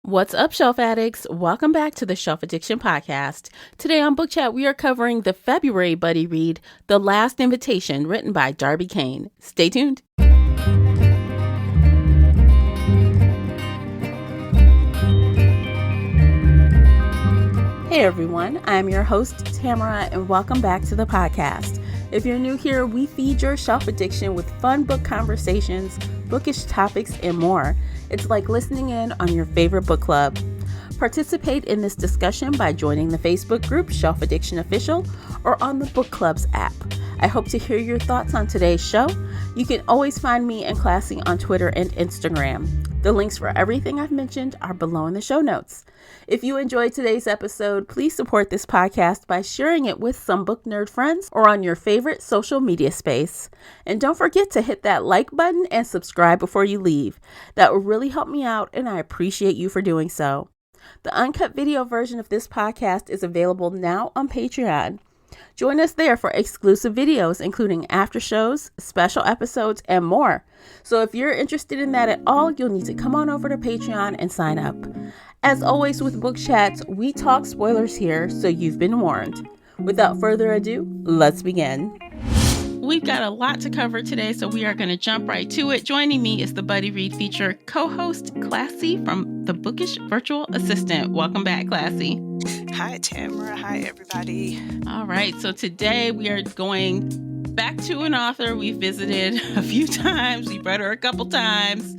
What's up, Shelf Addicts? Welcome back to the Shelf Addiction Podcast. Today on Book Chat, we are covering the February buddy read, The Last Invitation, written by Darby Kane. Stay tuned. Hey everyone, I'm your host, Tamara, and welcome back to the podcast. If you're new here, we feed your shelf addiction with fun book conversations, bookish topics, and more. It's like listening in on your favorite book club. Participate in this discussion by joining the Facebook group Shelf Addiction Official or on the Book Club's app. I hope to hear your thoughts on today's show. You can always find me and Classy on Twitter and Instagram. The links for everything I've mentioned are below in the show notes. If you enjoyed today's episode, please support this podcast by sharing it with some book nerd friends or on your favorite social media space. And don't forget to hit that like button and subscribe before you leave. That will really help me out, and I appreciate you for doing so. The uncut video version of this podcast is available now on Patreon. Join us there for exclusive videos, including after shows, special episodes, and more. So if you're interested in that at all, you'll need to come on over to Patreon and sign up. As always with Book Chats, we talk spoilers here, so you've been warned. Without further ado, let's begin. We've got a lot to cover today, so we are going to jump right to it. Joining me is the Buddy Read feature co-host Classy from the Bookish Virtual Assistant. Welcome back, Classy. Hi, Tamara. Hi, everybody. All right, so today we are going back to an author we've visited a few times. We've read her a couple times.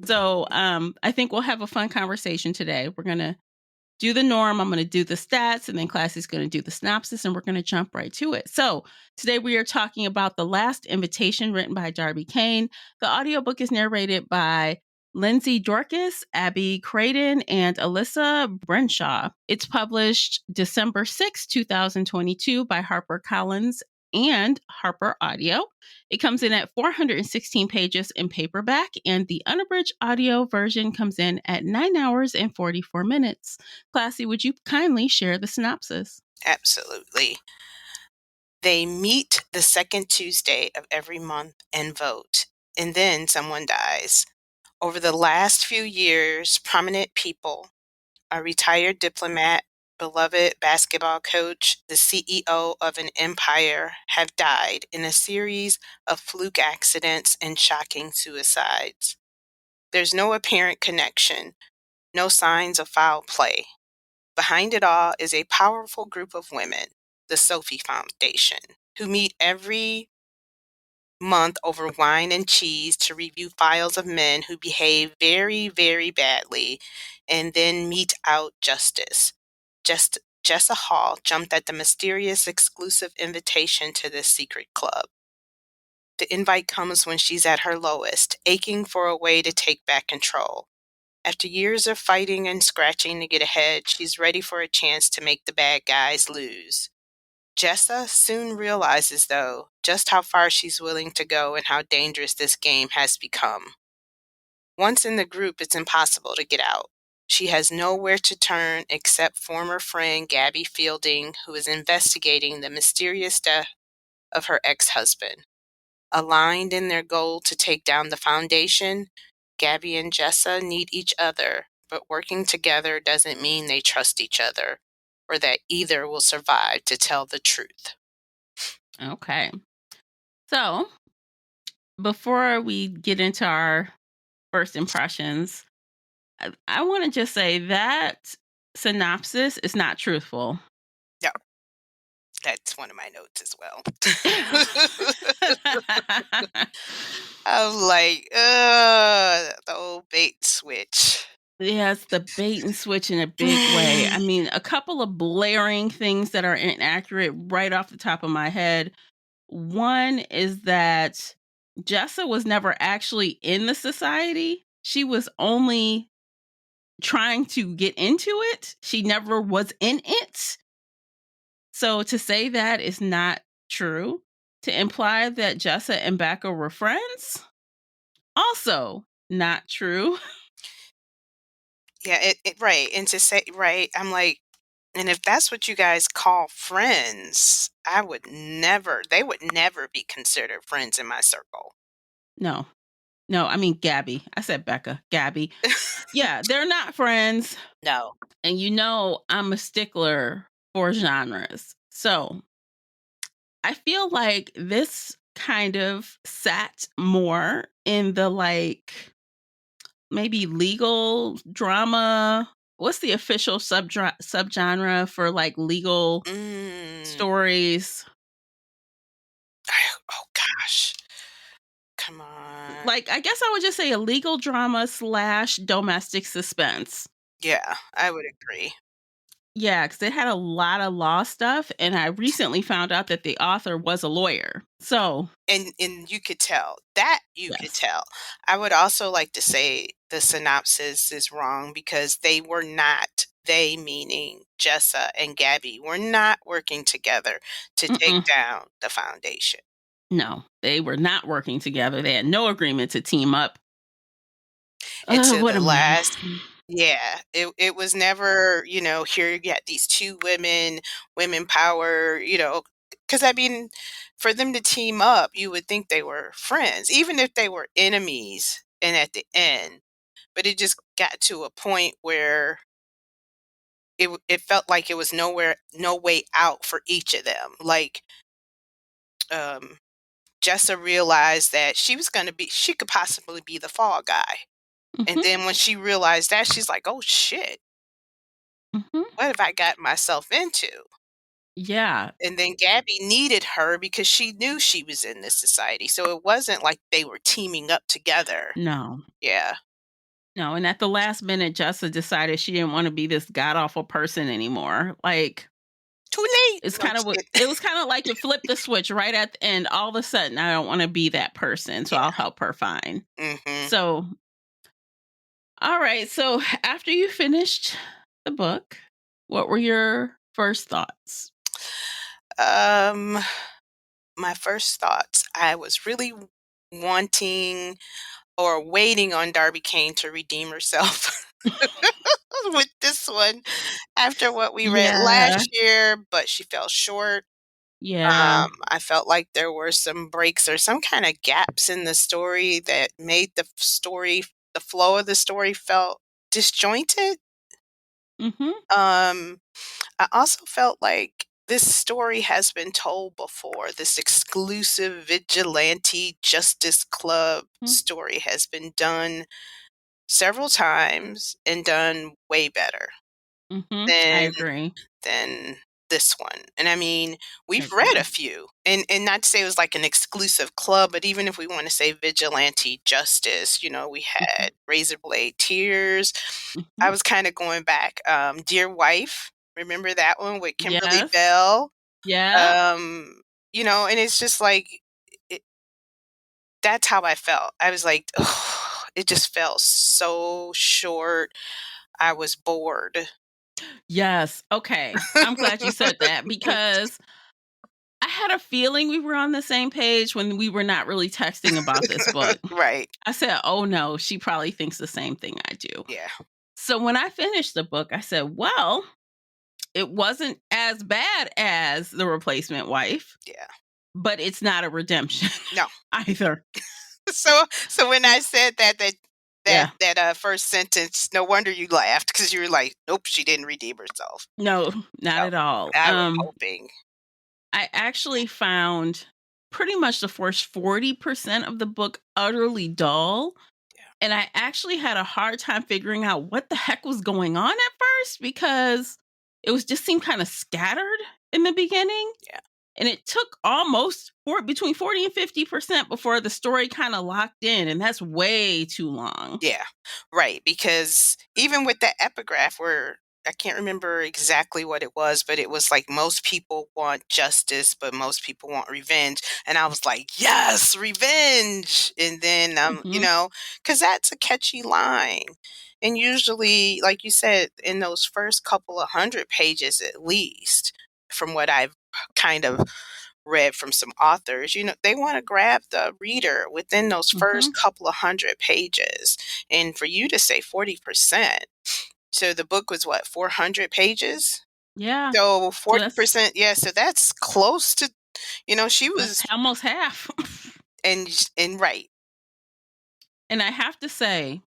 So I think we'll have a fun conversation today. We're going to do the norm. I'm going to do the stats, and then Classy's going to do the synopsis, and we're going to jump right to it. So today we are talking about The Last Invitation, written by Darby Kane. The audiobook is narrated by Lindsay Dorcas, Abby Creighton, and Alyssa Brenshaw. It's published December 6, 2022 by HarperCollins and Harper Audio. It comes in at 416 pages in paperback, and the unabridged audio version comes in at 9 hours and 44 minutes. Classy, would you kindly share the synopsis? Absolutely. They meet the second Tuesday of every month and vote, and then someone dies. Over the last few years, prominent people, a retired diplomat, beloved basketball coach, the CEO of an empire, have died in a series of fluke accidents and shocking suicides. There's no apparent connection, no signs of foul play. Behind it all is a powerful group of women, the Sophie Foundation, who meet every month over wine and cheese to review files of men who behave very, very badly and then mete out justice. Jessa Hall jumped at the mysterious exclusive invitation to this secret club. The invite comes when she's at her lowest, aching for a way to take back control. After years of fighting and scratching to get ahead, she's ready for a chance to make the bad guys lose. Jessa soon realizes, though, just how far she's willing to go and how dangerous this game has become. Once in the group, it's impossible to get out. She has nowhere to turn except former friend Gabby Fielding, who is investigating the mysterious death of her ex-husband. Aligned in their goal to take down the Foundation, Gabby and Jessa need each other, but working together doesn't mean they trust each other or that either will survive to tell the truth. Okay. So before we get into our first impressions, I want to just say that synopsis is not truthful. Yeah, that's one of my notes as well. I'm like, the old bait and switch. Yes, the bait and switch in a big way. I mean, a couple of blaring things that are inaccurate right off the top of my head. One is that Jessa was never actually in the society. She was only trying to get into it. She never was in it. So to say that is not true. To imply that Jessa and Becca were friends, also not true. Yeah, right. And to say, right, I'm like, and if that's what you guys call friends, they would never be considered friends in my circle. No. No, I mean Gabby. I said Becca. Gabby. Yeah, they're not friends. No. And I'm a stickler for genres. So I feel like this kind of sat more in the maybe legal drama. What's the official subgenre for legal Mm. stories? Oh gosh. Come on. I guess I would just say a legal drama slash domestic suspense. Yeah, I would agree. Yeah, because it had a lot of law stuff, and I recently found out that the author was a lawyer. So, And you could tell. That you could yes. tell. I would also like to say the synopsis is wrong because they meaning Jessa and Gabby were not working together to take Mm-mm. down the foundation. No, they were not working together. They had no agreement to team up. And to What the a mess. last yeah, it was never, here you get these 2 women, women power, because I mean, for them to team up, you would think they were friends, even if they were enemies and at the end, but it just got to a point where it felt like it was no way out for each of them. Like, um, Jessa realized that she could possibly be the fall guy, and Mhm, then when she realized that, she's like, "Oh, shit. mhm. What have I got myself into?" Yeah. And then Gabby needed her because she knew she was in this society. So it wasn't like they were teaming up together. No. Yeah. No, and at the last minute, Jessa decided she didn't wanna be this god awful person anymore. Too late. It's No, I'm kinda just what kidding. it was kinda like it flipped the switch right at the end. All of a sudden, I don't wanna be that person, so I'll Yeah. help her find. Mhm. So, alright, so after you finished the book, what were your first thoughts? Um, my first thoughts, I was really wanting or waiting on Darby Kane to redeem herself with this one after what we read Yeah, last year, but she fell short. yeah, I felt like there were some breaks or some kind of gaps in the story that made the flow of the story felt disjointed. mhm, Um, I also felt like this story has been told before. This exclusive vigilante justice club mm, story has been done several times and done way better mhm, I than agree, than this one. And I mean, I we've read a agree. few, and not to say it was like an exclusive club, but even if we want to say vigilante justice, we Mhm, had Razor Blade Tears. I mhm. was kind of going back. Dear Wife, remember that one with Kimberly Yes, Bell? yeah, Um, and it's just like it, that's how I felt. I was like, oh, it just felt so short. I was bored. yes, okay, I'm glad you said that because I had a feeling we were on the same page when we were not really texting about this book. Right. I said, "Oh, no, she probably thinks the same thing I do." Yeah. So when I finished the book, I said, "Well, it wasn't as bad as The Replacement Wife, Yeah. but it's not a redemption No. either." So when I said Yeah. first sentence, no wonder you laughed because you were like, "Nope, she didn't redeem herself." No, not No, at all. I was hoping. I actually found pretty much the first 40% of the book utterly dull. Yeah, And I actually had a hard time figuring out what the heck was going on at first because it was just seemed kind of scattered in the beginning. yeah. And it took almost between 40 and 50% before the story kind of locked in. And that's way too long. Yeah, right, because even with the epigraph where I can't remember exactly what it was, but it was like most people want justice, but most people want revenge. And I was like, yes, revenge. And then, Hmm. because that's a catchy line. And usually, like you said, in those first couple of hundred pages at least, from what I've kind of read from some authors, they want to grab the reader within those first Hmm. couple of hundred pages. And for you to say 40%, so the book was what, 400 pages? Yeah. So So that's 40%, yeah, so that's close to, she that's was, almost half. and right. And I have to say,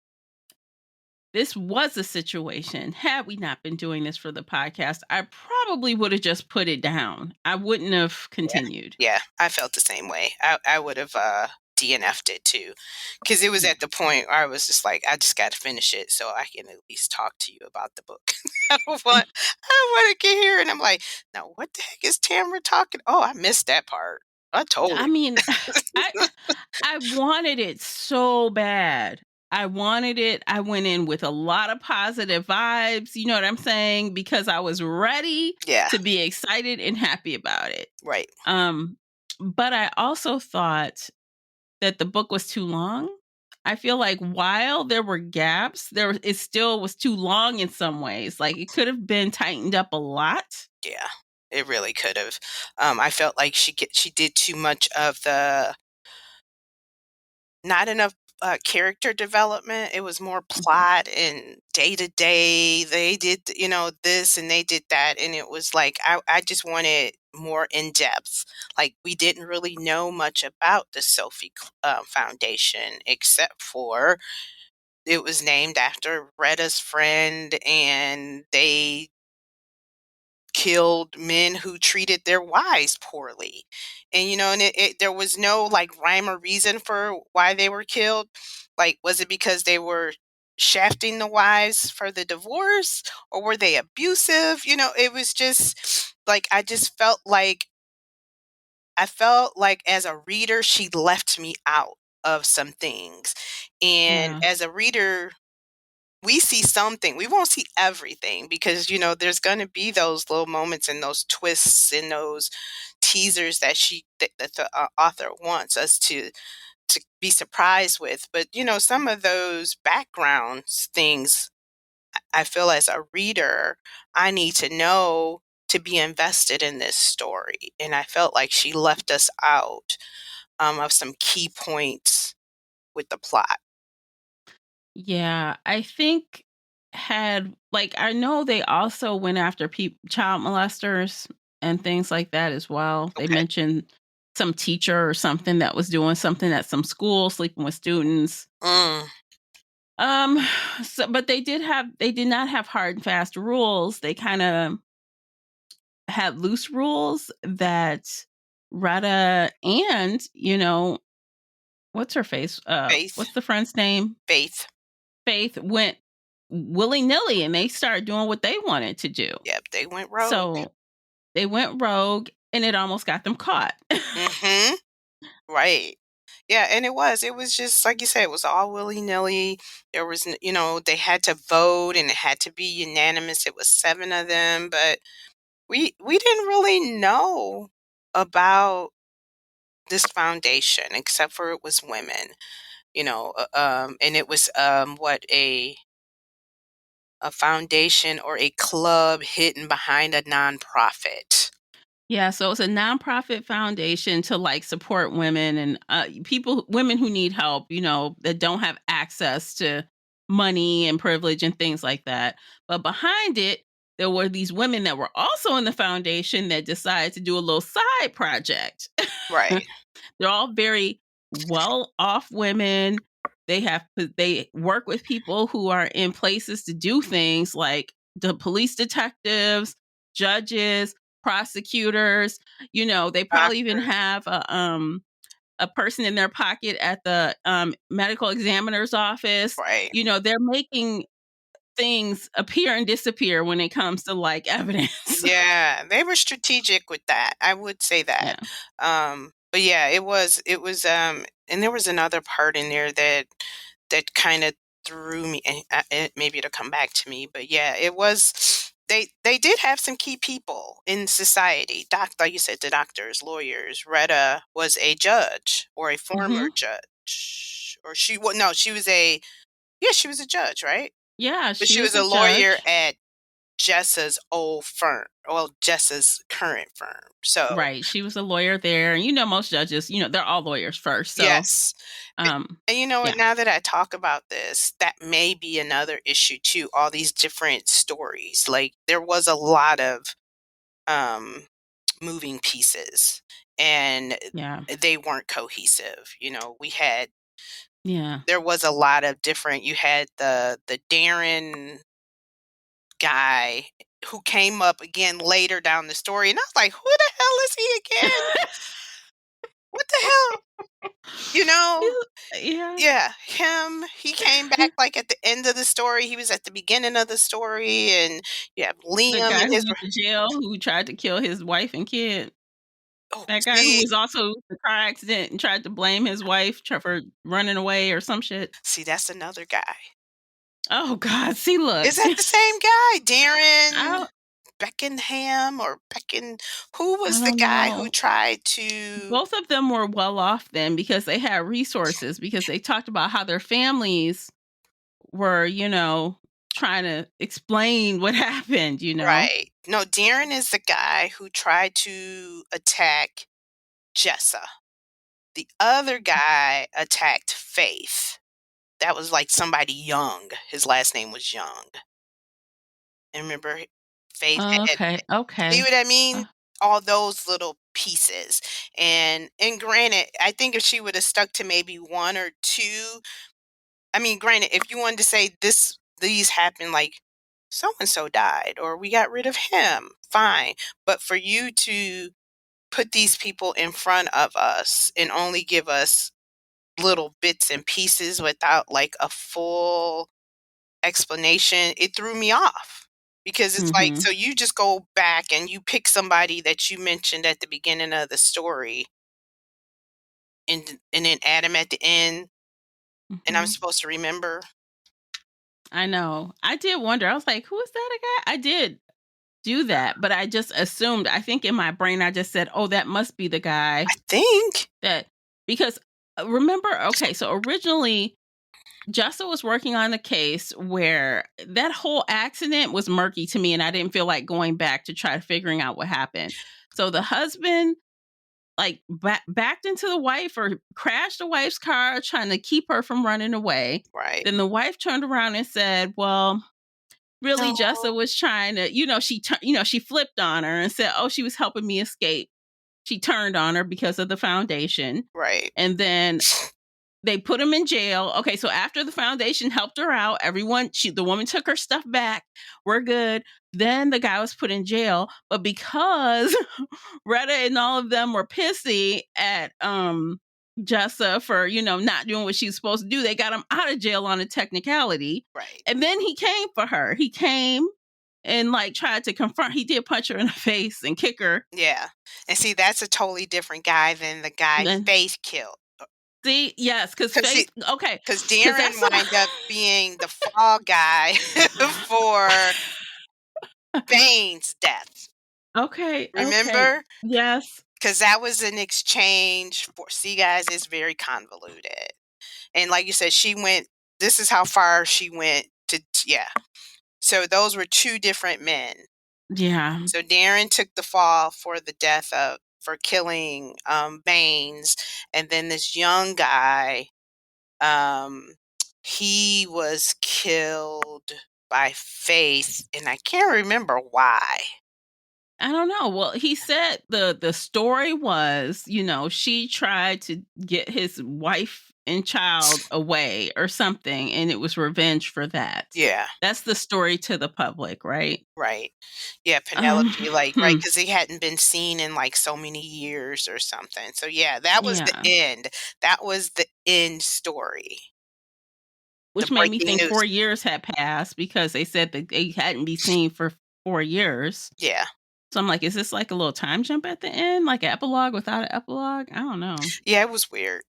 this was a situation. Had we not been doing this for the podcast, I probably would have just put it down. I wouldn't have Yeah. continued. Yeah, I felt the same way. I would have DNF'd it too, because it was Yeah. at the point where I was just like, I just got to finish it so I can at least talk to you about the book. I don't want to get here and I'm like, now what the heck is Tamara talking? Oh, I missed that part. I I totally. mean, I I wanted it so bad. I wanted it. I went in with a lot of positive vibes, you know what I'm saying? Because I was ready Yeah, to be excited and happy about it. right. Um, but I also thought that the book was too long. I feel like while there were gaps, it still was too long in some ways. Like it could have been tightened up a lot. Yeah, it really could have. I felt like she did too much of the not enough character development. It was more Mhm. plot and day to day. They did, this and they did that, and it was like I just wanted more in depth. Like we didn't really know much about the Sophie Foundation except for it was named after Retta's friend, and they killed men who treated their wives poorly. And there was no like rhyme or reason for why they were killed. Like, was it because they were shafting the wives for the divorce, or were they abusive? It was just like I felt like as a reader she left me out of some things. And Yeah. as a reader, we see something. We won't see everything because there's going to be those little moments and those twists and those teasers that the author wants us to be surprised with. But some of those backgrounds things, I feel as a reader, I need to know to be invested in this story. And I felt like she left us out of some key points with the plot. Yeah, I think had like I know they also went after child molesters and things like that as well. They Okay. mentioned some teacher or something that was doing something at some school, sleeping with students. Mm, Um, but they did not have hard and fast rules. They kind of had loose rules that Retta and what's her face? faith, What's the friend's name? faith. Faith went willy nilly and they started doing what they wanted to do. Yep, they went rogue. So they went rogue and it almost got them caught. Mhm. Right. Yeah, and it was just like you said, it was all willy-nilly. There was they had to vote and it had to be unanimous. It was 7 of them, but we didn't really know about this foundation except for it was women, and it was what a foundation or a club hidden behind a nonprofit. Yeah, so it's a nonprofit foundation to like support women and women who need help, that don't have access to money and privilege and things like that. But behind it, there were these women that were also in the foundation that decided to do a little side project. Right. They're all very well off women. They work with people who are in places to do things like the police detectives, judges, prosecutors. They probably even Doctors. have a person in their pocket at the medical examiner's office. Right. They're making things appear and disappear when it comes to like evidence. Yeah, they were strategic with that. I would say that. Yeah. But yeah, it was and there was another part in there that kind of threw me and maybe it'll come back to me, but yeah, it was they did have some key people in society. Like you said, the doctors, lawyers. Retta was a judge or a former Hmm. judge. Or no, she was a yeah, she was a judge, right? Yeah, But she she was was a a lawyer judge. at Jessa's old firm, well, Jessa's current firm. So, Right, she was a lawyer there, and most judges, they're all lawyers first, so, yes. A um, and you know what, yeah, now that I talk about this, that may be another issue too, all these different stories. Like, there was a lot of, um, moving pieces, and yeah, they weren't cohesive. We had Yeah. there was a lot of different you had the Darren guy who came up again later down the story, and I was like, "Who the hell is he again? What the hell?" You know? Yeah. Yeah, him, he came back, like, at the end of the story, he was at the beginning of the story, and you have The Liam guy and who his went to jail, who tried to kill his wife and kid. oh, That guy who see was also in the car accident and tried to blame his wife for running away or some shit. see, that's another guy. Oh god, see, look. Is that the same guy? I Darren don't Beckenham or Becken who I was the don't guy who know. tried to Both of them were well off then because they had resources, because they talked about how their families were, trying to explain what happened. right. No, Darren is the guy who tried to attack Jessa. The other guy attacked Faith. That was, like, somebody young. His last name was Young. And remember, Faith had Okay, see okay. what I mean? Uh, All those little pieces. And granted, I think if she would have stuck to maybe 1 or 2, I mean, granted, if you wanted to say these happened, like, so and so died or we got rid of him, fine. But for you to put these people in front of us and only give us little bits and pieces without, like, a full explanation, it threw me off. Because it's like, mhm, so you just go back and you pick somebody that you mentioned at the beginning of the story and then add them at the end, and I'm mhm. supposed to remember? I know. I did wonder. I was like, "Who is that a guy?" I did do that, but I just assumed. I think in my brain I just said, "Oh, that must be the guy I think. that," because remember, okay, so originally Jessa was working on a case where that whole accident was murky to me, and I didn't feel like going back to try figuring out what happened. So the husband, like, backed into the wife or crashed the wife's car trying to keep her from running away. Right. Then the wife turned around and said, "Well, really, No. Jessa was trying to," she flipped on her and said, "Oh, she was helping me escape." She turned on her because of the foundation. Right. And then they put him in jail. Okay, so after the foundation helped her out, the woman took her stuff back. We're good. Then the guy was put in jail, but because Retta and all of them were pissy at Jessa for, not doing what she's supposed to do, they got him out of jail on a technicality. Right. And then he came for her. He came and, like, tried to confront. He did punch her in the face and kick her. Yeah. And see, that's a totally different guy than the guy Then Faith killed. see, yes, because Because Faith. Okay, because because Darren that's wind up being the fall guy for Bane's death. okay, okay. Remember? Yes. Because that was an exchange for see, guys, it's very convoluted. And like you said, she went this is how far she went yeah. So those were 2 different men. Yeah. So Darren took the fall for the death of for killing, Baines, and then this young guy, um, he was killed by Faith, and I can't remember why. I don't know. Well, he said the story was, she tried to get his wife and child away or something, and it was revenge for that. Yeah. That's the story to the public, right? Right. Yeah, Um, Penelope, like, right, hmm, because he hadn't been seen in, like, so many years or something. So, yeah, that was the yeah. end. That was the end story, the Which made me breaking think news. 4 years had passed because they said that they hadn't been seen for 4 years. Yeah. So I'm like, is this like a little time jump at the end, like an epilogue without an epilogue? I don't know. Yeah, it was weird.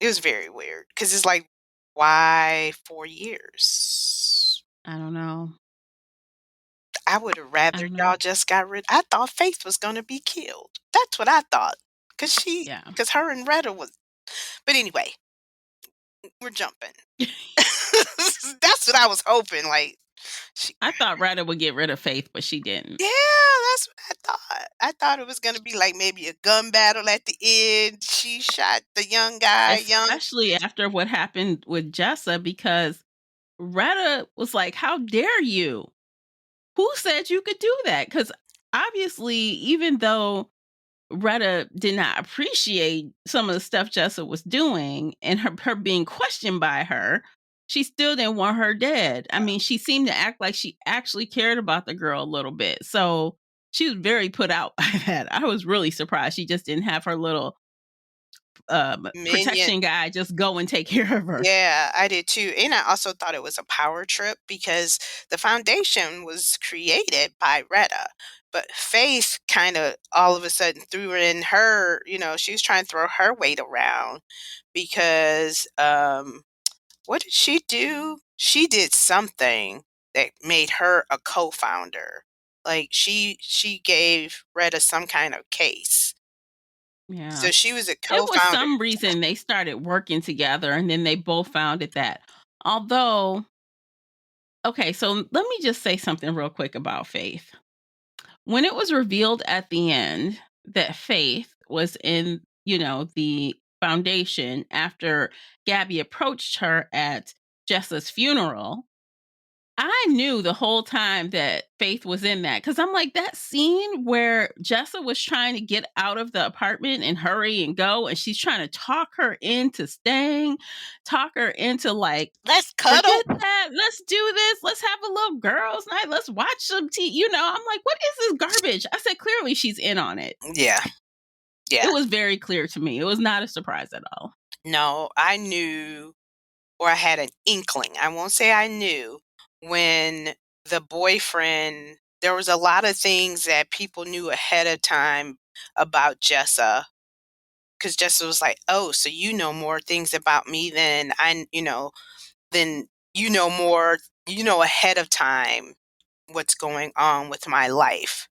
It was very weird because it's like, why 4 years? I don't know. I would have I rather don't know. y'all just got rid I thought Faith was gonna be killed. That's what I thought. Yeah. Cause her and Retta was but anyway, we're jumping. That's what I was hoping, like, she I thought Ryder would get rid of Faith, but she didn't. yeah, that's what I thought. I thought it was gonna be, like, maybe a gun battle at the end. She shot the young guy, young Especially after what happened with Jessa, because Retta was like, "How dare you? Who said you could do that?" Because obviously, even though Retta did not appreciate some of the stuff Jessa was doing and her being questioned by her, she still didn't want her dead. I mean, she seemed to act like she actually cared about the girl a little bit. So she was very put out by that. I was really surprised she just didn't have her little Minion. protection guy just go and take care of her. Yeah, I did too. And I also thought it was a power trip because the foundation was created by Retta. But Faith kind of all of a sudden threw in her, she was trying to throw her weight around because what did she do? She did something that made her a co-founder. Like she gave Retta some kind of case. Yeah. So she was a It was co-founder. some reason they started working together and then they both founded that. Although, okay, so let me just say something real quick about Faith. When it was revealed at the end that Faith was in, the foundation after Gabby approached her at Jessa's funeral, I knew the whole time that Faith was in that because I'm like, that scene where Jessa was trying to get out of the apartment and hurry and go, and she's trying to talk her into staying, talk her into like, Let's cuddle. forget that. Let's do this. Let's have a little girls' night. Let's watch some TV. I'm like, what is this garbage? I said, clearly she's in on it. Yeah. Yeah. It was very clear to me. It was not a surprise at all. No, I knew, or I had an inkling. I won't say I knew when the boyfriend, there was a lot of things that people knew ahead of time about Jessa. Because Jessa was like, oh, so you know more things about me than than more, ahead of time what's going on with my life.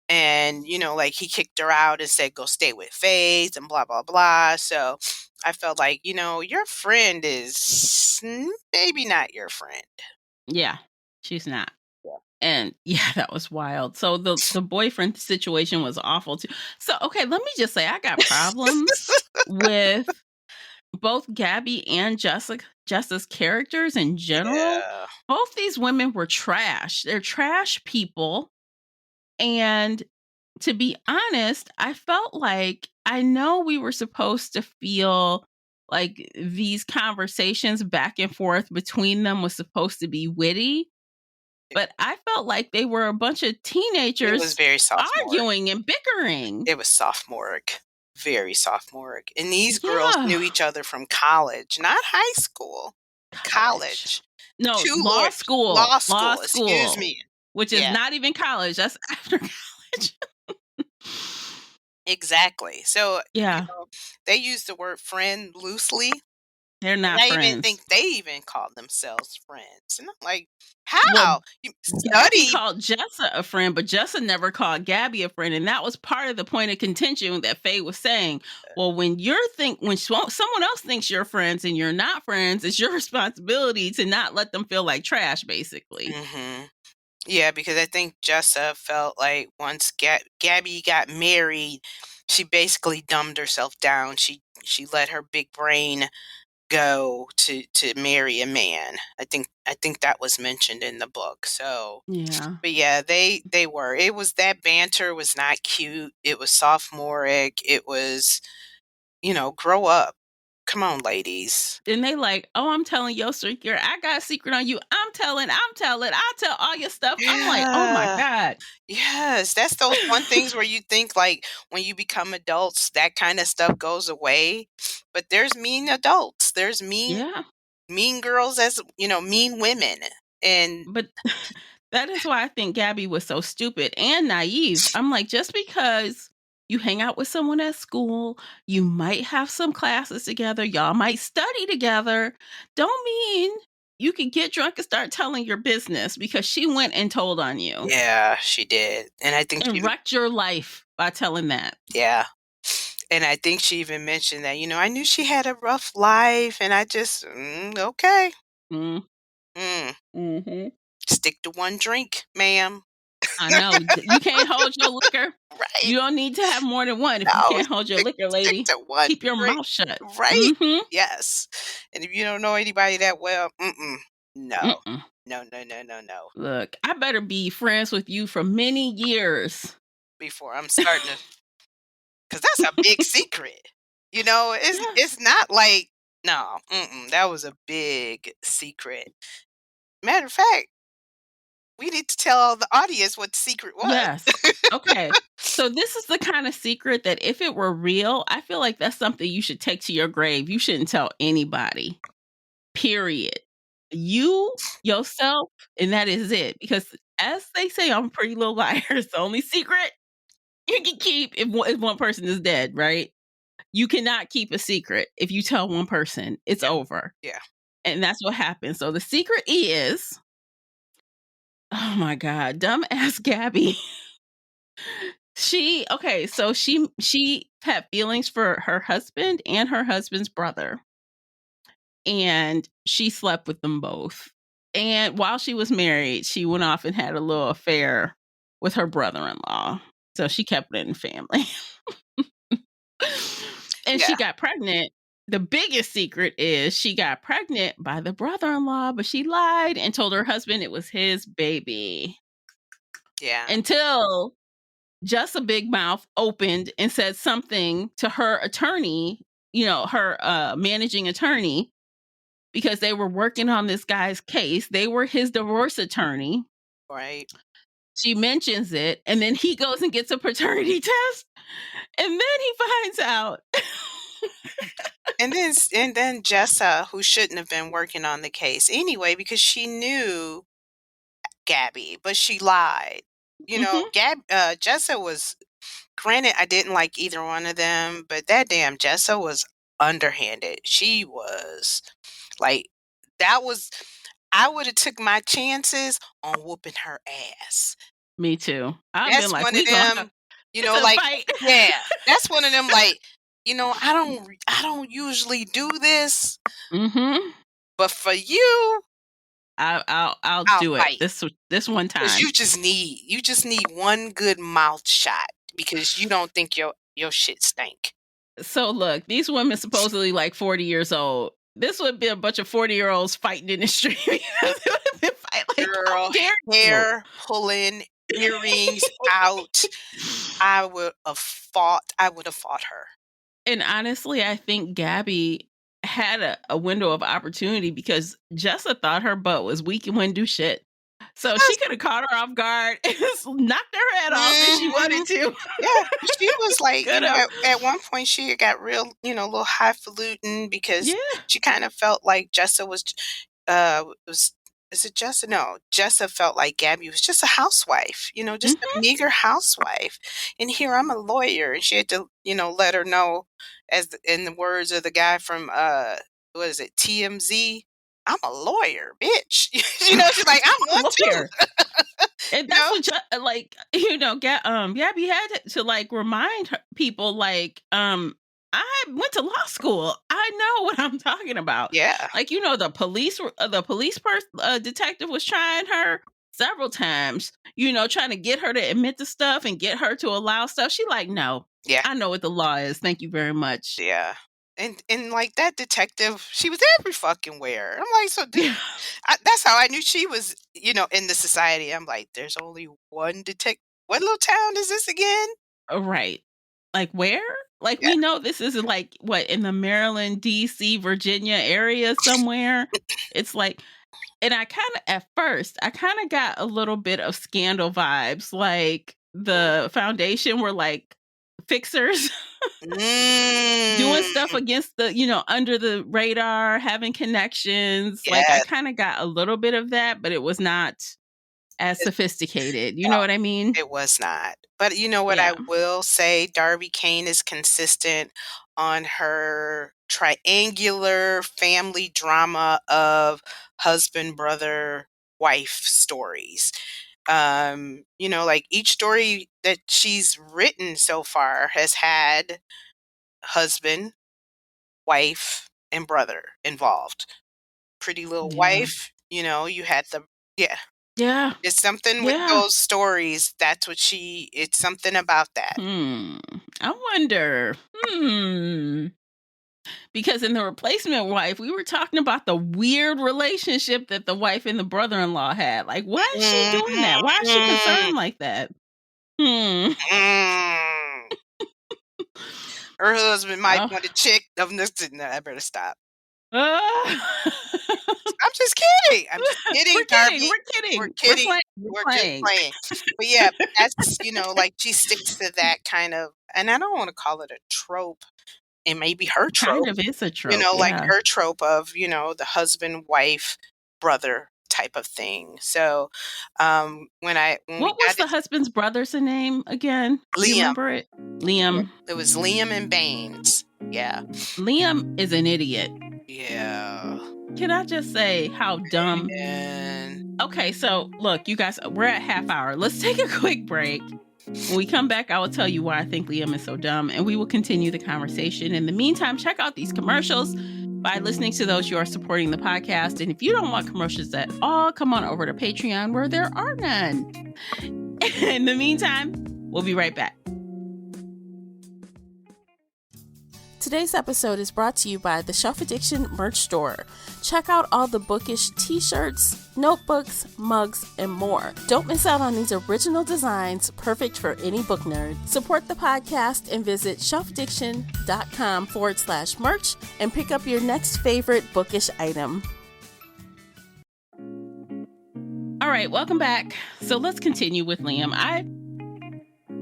And like he kicked her out and said go stay with Faith and blah blah blah. So I felt like your friend is maybe not your friend. Yeah, she's not. Yeah. And yeah, that was wild. So the boyfriend situation was awful too. So okay, let me just say I got problems with both Gabby and Jessa's characters in general. Yeah, Both these women were trash. They're trash people. And to be honest, I felt like I know we were supposed to feel like these conversations back and forth between them was supposed to be witty, but I felt like they were a bunch of it was teenagers very sophomoric. arguing and bickering. It was sophomoric, very sophomoric. And these girls Yeah. knew each other from college, not high school, College. college. No, Two lawyers, law law school. Excuse school, me. which is Yeah. not even college. That's after college. Exactly. So, Yeah, they use the word friend loosely, they're and not I even think friends. they even call themselves friends. And I'm like, Well, how? You Gabby study. called Jessa a friend, but Jessa never called Gabby a friend, and that was part of the point of contention that Faye was saying. Well, when someone else thinks you're friends and you're not friends, it's your responsibility to not let them feel like trash, basically. Hmm. Yeah, because I think Jessa felt like once Gabby got married, she basically dumbed herself down. She let her big brain go to marry a man. I think that was mentioned in the book. So, Yeah. but yeah, they were. It was that banter was not cute. It was sophomoric. It was, grow up. Come on, ladies. And they like, oh, I'm telling your secret. I got a secret on you. I'm telling. I'll tell all your stuff. I'm like, oh my Yeah. God. Yes, that's those one things where you think like when you become adults, that kind of stuff goes away. But there's mean adults. There's Yeah. mean girls as mean women. And But that is why I think Gabby was so stupid and naive. I'm like, just because you hang out with someone at school, you might have some classes together, y'all might study together, don't mean you can get drunk and start telling your business because she went and told on you yeah, she did. And I think and she wrecked your life by telling that. yeah. And I think she even mentioned that, I knew she had a rough life and I just okay. Mm, Mm, hmm stick to one drink, ma'am. I know. You can't hold your liquor. Right. You don't need to have more than one if you No, can't hold your liquor, stick lady. to one Keep your drink. mouth shut. Right? Mm-hmm. Yes. And if you don't know anybody that well, no. Mm-mm. No, no, no, no, no. Look, I better be friends with you for many years. Before I'm starting to 'cause that's a big secret. You know, Yeah. it's not like no, that was a big secret. Matter of fact, we need to tell the audience what the secret was. Yes. Okay. So this is the kind of secret that if it were real, I feel like that's something you should take to your grave. You shouldn't tell anybody. Period. You, yourself, and that is it. Because as they say on Pretty Little Liars, the only secret you can keep if one person is dead, right? You cannot keep a secret. If you tell one person, it's Yeah, over. yeah, And that's what happens. So the secret is, oh my God, dumb ass Gabby. So she had feelings for her husband and her husband's brother, and she slept with them both. And while she was married, she went off and had a little affair with her brother-in-law. So she kept it in the family. And yeah, she got pregnant. The biggest secret is she got pregnant by the brother-in-law, but she lied and told her husband it was his baby. yeah. Until just a big mouth opened and said something to her attorney, her managing attorney, because they were working on this guy's case. They were his divorce attorney. Right. She mentions it, and then he goes and gets a paternity test, and then he finds out. And then Jessa, who shouldn't have been working on the case anyway, because she knew Gabby, but she lied. You know, Mhm. Jessa was granted, I didn't like either one of them, but that damn Jessa was underhanded. She was like that was I would have took my chances on whooping her ass. Me too. I've been That's like, one of we gonna them, it's a like fight. yeah, that's one of them like, I don't usually do this, Mhm. but for you, I'll I'll do it fight. this one 'Cause time. you just need one good mouth shot because you don't think your shit stink. So look, these women supposedly like 40 years old. This would be a bunch of 40-year-olds fighting in the street. It would have been fight like, how Girl, dare you? hair pulling, earrings out. I would have fought her. And honestly, I think Gabby had a window of opportunity because Jessa thought her butt was weak and wouldn't do shit. So she Yes. could have caught her off guard and just knocked her head off if she Mhm. wanted to. Yeah, she was like, Could have. at one point she had got real, a little highfalutin because Yeah. she kind of felt like Jessa was is it Jessa? No, Jessa felt like Gabby was just a housewife, just a Mhm. meager housewife. And here I'm a lawyer, and she had to, let her know, in the words of the guy from what is it, TMZ, I'm a lawyer, bitch. She's like, I'm one too. Lawyer. And You that's know? what like, Gabby had to like remind people like, I went to law school. I know what I'm talking about. Yeah, Like, the police detective was trying her several times, trying to get her to admit to stuff and get her to allow stuff. She like, no, yeah. I know what the law is. Thank you very much. Yeah. And like that detective, she was every fucking where. I'm like, so Yeah. that's how I knew she was, in the society. I'm like, there's only one detective. What little town is this again? Right. Like where? Like Yeah. we know this isn't like what in the Maryland, DC, Virginia area somewhere. It's like, and at first, I kind of got a little bit of Scandal vibes. Like the foundation were like fixers doing stuff Mm, against under the radar, having connections. Like I yes. kind of got a little bit of that, but it was not as It, sophisticated. You no, know what I mean? it was not. But you know what I Yeah. will say? Darby Kane is consistent on her triangular family drama of husband, brother, wife stories. Like each story that she's written so far has had husband, wife, and brother involved. Pretty Little Yeah. Wife, you had yeah. Yeah. It's something with Yeah. those stories. It's something about that. Hmm. I wonder. Because in the replacement wife, we were talking about the weird relationship that the wife and the brother-in-law had. Like, why is she doing that? Why is she Mhm. concerned like that? Hmm. Mm. Her husband might Oh. want a chick. No, I better stop. Uh, I'm just kidding. I'm just we're kidding, kidding. Darby. We're We're kidding. We're kidding. playing. We're We're just playing. playing. But yeah, that's, like, she sticks to that kind of, and I don't wanna call it a trope. It may be her Kind trope, of is a trope. like Yeah. her trope of, the husband, wife, brother type of thing. So, when we What was got the it, husband's brother's name again? Do you Liam. remember it? Yeah, Liam. it was Liam and Baines. Yeah. Liam is an idiot. Yeah. Can I just say how dumb? And Okay, so look, you guys, we're at half hour. Let's take a quick break. When we come back, I will tell you why I think Liam is so dumb, and we will continue the conversation. In the meantime, check out these commercials. By listening to those, you are supporting the podcast. And if you don't want commercials at all, come on over to Patreon where there are none. In the meantime, we'll be right back. Today's episode is brought to you by the Shelf Addiction merch store. Check out all the bookish t-shirts, notebooks, mugs, and more. Don't miss out on these original designs, perfect for any book nerd. Support the podcast and visit shelfaddiction.com/merch and pick up your next favorite bookish item. All right, welcome back. So let's continue with Liam.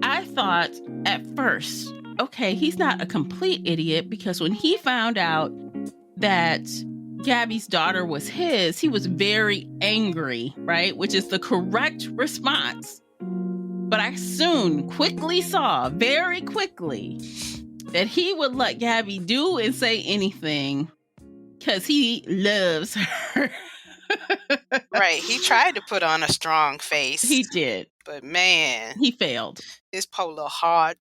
I thought at first, okay, he's not a complete idiot, because when he found out that Gabby's daughter was his, he was very angry, right? Which is the correct response. But I soon quickly saw, very quickly, that he would let Gabby do and say anything because he loves her. right, he tried to put on a strong face. He did. But man, He failed. his poor little heart.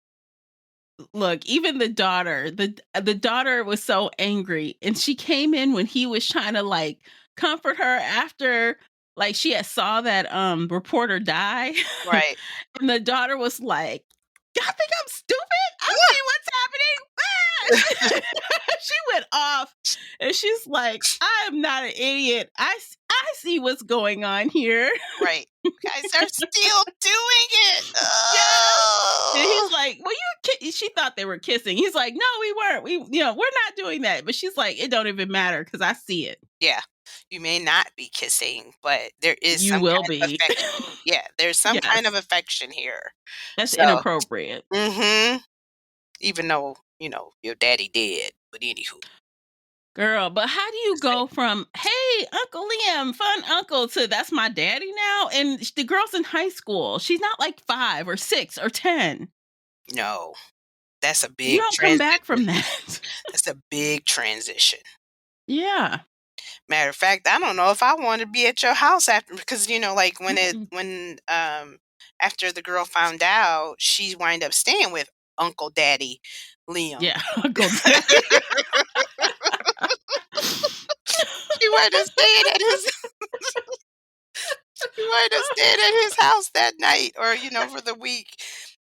Look, even the daughter, the daughter was so angry, and she came in when he was trying to like comfort her after like she had saw that reporter die. Right. And the daughter was like, "Y'all think I'm stupid? I see what's happening." She went off, and she's like, "I am not an idiot. I see what's going on here." Right. Guys are still doing it. Yeah. And he's Oh. like, "Well, she thought they were kissing." He's like, "No, we weren't. We're not doing that." But she's like, "It don't even matter because I see it." Yeah. You may not be kissing, but there is You some will kind of be. affection. Yeah, there's some kind of Yes. affection here. That's So, inappropriate. even though, your daddy did, but anywho. Girl, but how do you go from, "Hey, Uncle Liam, fun uncle," to "That's my daddy now"? And the girl's in high school. She's not like 5 or 6 or 10. No, that's a You big don't come back transition. from that. That's a big transition. Yeah. Matter of fact, I don't know if I want to be at your house after, because like Mm-mm. after the girl found out, she wind up staying with Uncle Daddy Liam. Yeah, Uncle Daddy. She wind up staying at his she wind up staying at his house that night, or for the week.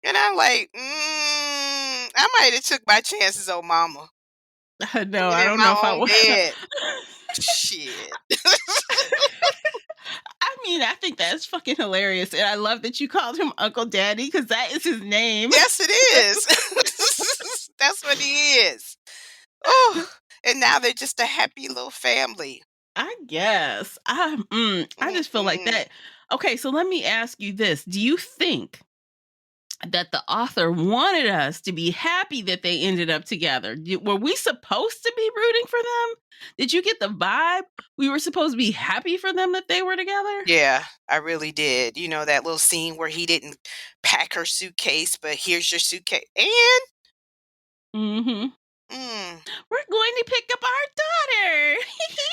And I'm like, I might have took my chances on mama. No, Being I in don't know my if I own would. bed. Shit. I mean, I think that's fucking hilarious. And I love that you called him Uncle Daddy, because that is his name. Yes, it is. That's what he is. Oh, and now they're just a happy little family. I guess. I just feel like Mm-mm. that. Okay, so let me ask you this. Do you think that the author wanted us to be happy that they ended up together? Were we supposed to be rooting for them? Did you get the vibe we were supposed to be happy for them that they were together? Yeah, I really did. That little scene where he didn't pack her suitcase, but here's your suitcase. And Mm-hmm. mm, We're going to pick up our daughter.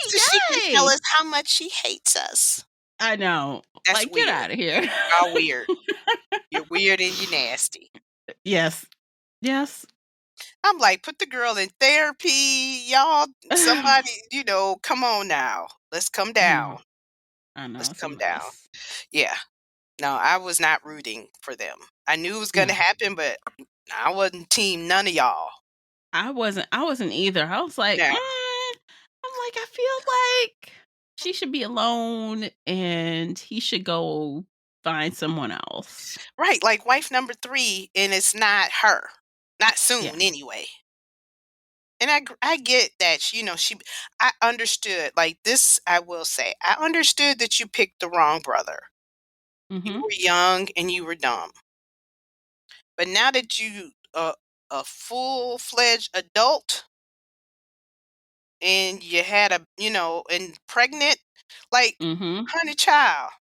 so she can tell Yay! us how much she hates us. I know. That's Like, get weird. out of here. Y'all weird. You're weird and you're nasty. Yes. Yes. I'm like, put the girl in therapy. Y'all, somebody, come on now. Let's come I down. know. I know. Let's It's a come down. mess. Yeah. No, I was not rooting for them. I knew it was going to No. happen, but I wasn't team none of y'all. I wasn't either. I was like, No. I feel like she should be alone and he should go find someone else. Right, like wife number 3, and it's not her. Not Yeah. soon anyway. And I get that, I understood, like, this I will say, I understood that you picked the wrong brother. You Mhm. were young and you were dumb. But now that you a full-fledged adult and you had and pregnant, like, Mhm. honey child.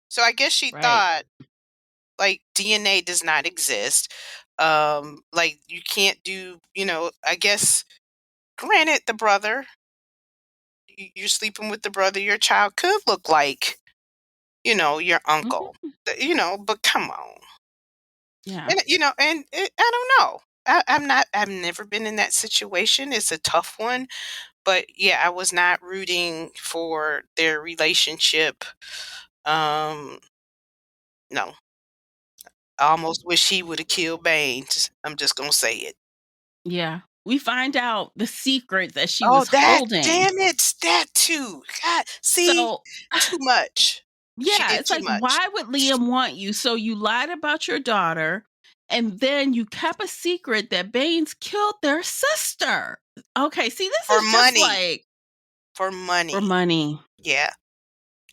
So I guess she Right. thought, like, DNA does not exist. Like, you can't do, I guess, granted, the brother, you're sleeping with the brother, your child could look like, your uncle. Mhm. But come on. Yeah. And, I don't know. I've never been in that situation. It's a tough one. But yeah, I was not rooting for their relationship. Um, no. I almost wish he would have killed Baines. I'm just gonna say it. Yeah. We find out the secret that she Oh, was that holding. damn it, that too. God, see, So, too much. She yeah, did it's too like, much. why would Liam want you? So you lied about your daughter, and then you kept a secret that Baines killed their sister. Okay, see, this For is just money. like For for money. money. Yeah.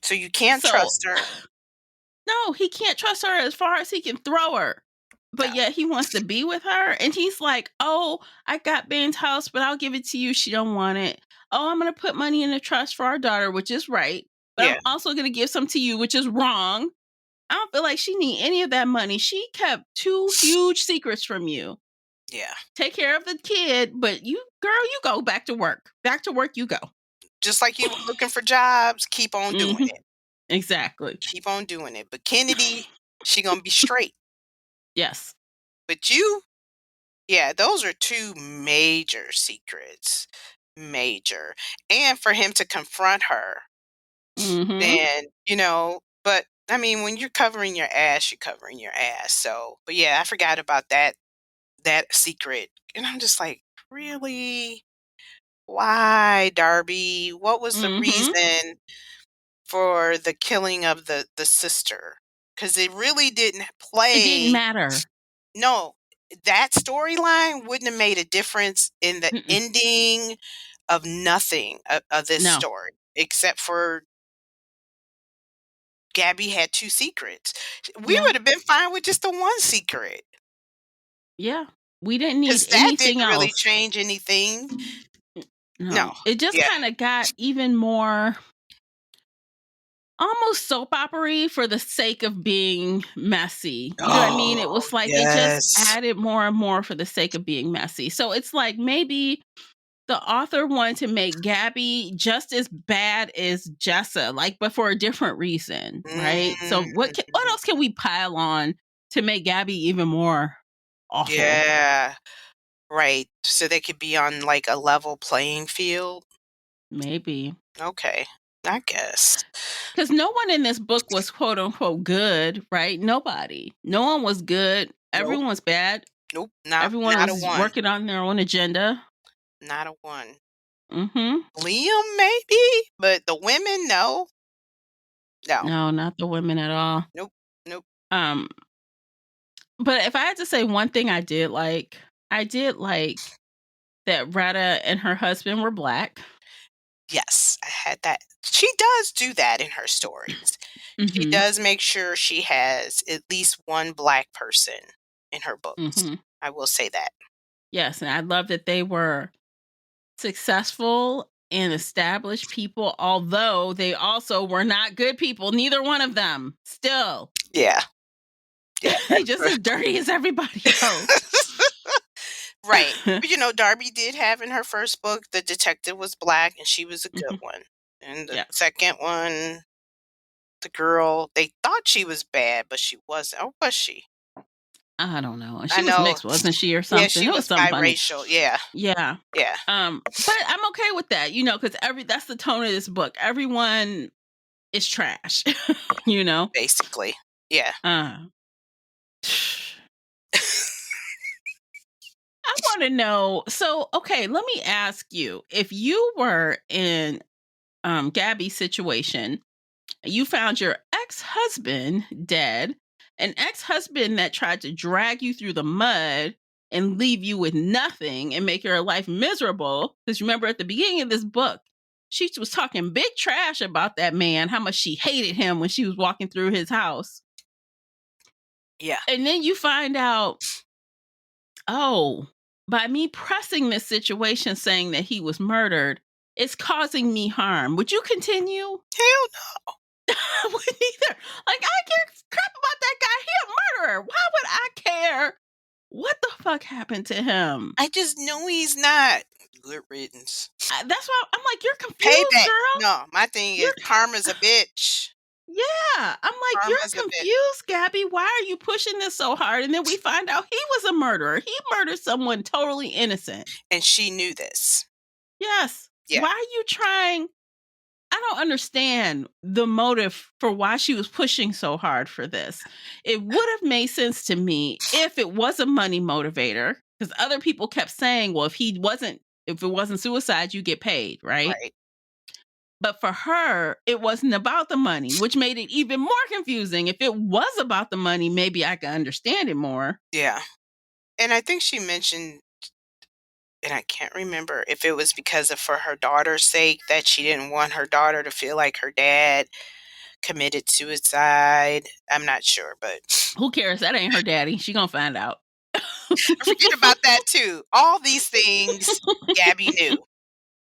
So you can't So, trust her. no, he can't trust her as far as he can throw her. No. But yet he wants to be with her. And he's like, oh, I got Bane's house, but I'll give it to you. She don't want it. Oh, I'm going to put money in the trust for our daughter, which is right. But I'm Yeah. also going to give some to you, which is wrong. I don't feel like she need any of that money. She kept two huge secrets from you. Yeah. Take care of the kid, but you, girl, you go back to work. Back to work you go. Just like you were looking for jobs, keep on doing Hmm. it. Exactly. Keep on doing it. But Kennedy, she gonna be straight. Yes. But you, yeah, those are two major secrets. Major. And for him to confront her, Hmm. then, but I mean, when you're covering your ass, you're covering your ass. So, but yeah, I forgot about that secret. And I'm just like, really? Why, Darby? What was the Hmm. reason for the killing of the sister? Because it really didn't It didn't play. matter. No, that storyline wouldn't have made a difference in the Mm-mm. ending of nothing of this No. story, except for Gabby had 2 secrets. We Yeah. would have been fine with just the 1 secret, Yeah. We didn't need because that anything didn't really else. change anything. No. No. It just Yeah. kind of got even more almost soap opery for the sake of being messy. You know what I mean? It Oh, was like it just yes. added more and more for the sake of being messy. So it's like maybe the author wanted to make Gabby just as bad as Jessa, like, but for a different reason, right? So what Mhm. else can we pile on to make Gabby even more awful? Yeah, right. So they could be on, like, a level playing field? Maybe. Okay, I guess. Because no one in this book was quote unquote good, right? Nobody. No one was good. Nope, Everyone was bad. nope, Everyone not a was one. working on their own agenda. Not a one. Mhm. Liam, maybe, but the women, no. No. No, not the women at all. Nope, nope. Um, but if I had to say one thing I did like that Retta and her husband were black. Yes, I had that. She does do that in her stories. She Mhm. does make sure she has at least one black person in her books. Mhm. I will say that. Yes, and I love that they were successful and established people, although they also were not good people, neither one of them. Still, Yeah, yeah, they just as dirty as everybody else. that's right. But, Darby did have in her first book, the detective was black, and she was a good Mhm. one. And the Yes. second one, the girl, they thought she was bad, but she wasn't. Or was she? I don't know. And I she was know. mixed, wasn't she, or Yeah, something? she It was was something funny. biracial. Yeah, Yeah. yeah, But I'm okay with that, because that's the tone of this book. Everyone is trash, you know? basically. Yeah. Uh I want to know. So, okay, let me ask you: if you were in Gabby's situation, you found your ex-husband dead, an ex-husband that tried to drag you through the mud. and leave you with nothing and make your life miserable. Because remember, at the beginning of this book, she was talking big trash about that man, how much she hated him when she was walking through his house. Yeah. And then you find out, oh, by me pressing this situation saying that he was murdered, it's causing me harm. Would you continue? Hell no. I wouldn't either. Like, I care crap about that guy. He a murderer. Why would I care? What the fuck happened to him? I just know he's not. Good riddance. That's why I'm like, you're confused, Payback. girl. No, my thing is You're karma's a bitch. Yeah. I'm like, you're Karma's a bitch. confused, Gabby. Why are you pushing this so hard? And then we find out he was a murderer. He murdered someone totally innocent. And she knew this. Yes. Yeah. Why are you trying? I don't understand the motive for why she was pushing so hard for this. It would have made sense to me if it was a money motivator, because other people kept saying, well, if it wasn't suicide, you get paid, right? Right. But for her, it wasn't about the money, which made it even more confusing. If it was about the money, maybe I could understand it more. Yeah. And I think she mentioned, and I can't remember if it was because of for her daughter's sake that she didn't want her daughter to feel like her dad committed suicide. I'm not sure, but Who cares? That ain't her daddy. She gonna find out. forget about that too. All these things Gabby knew.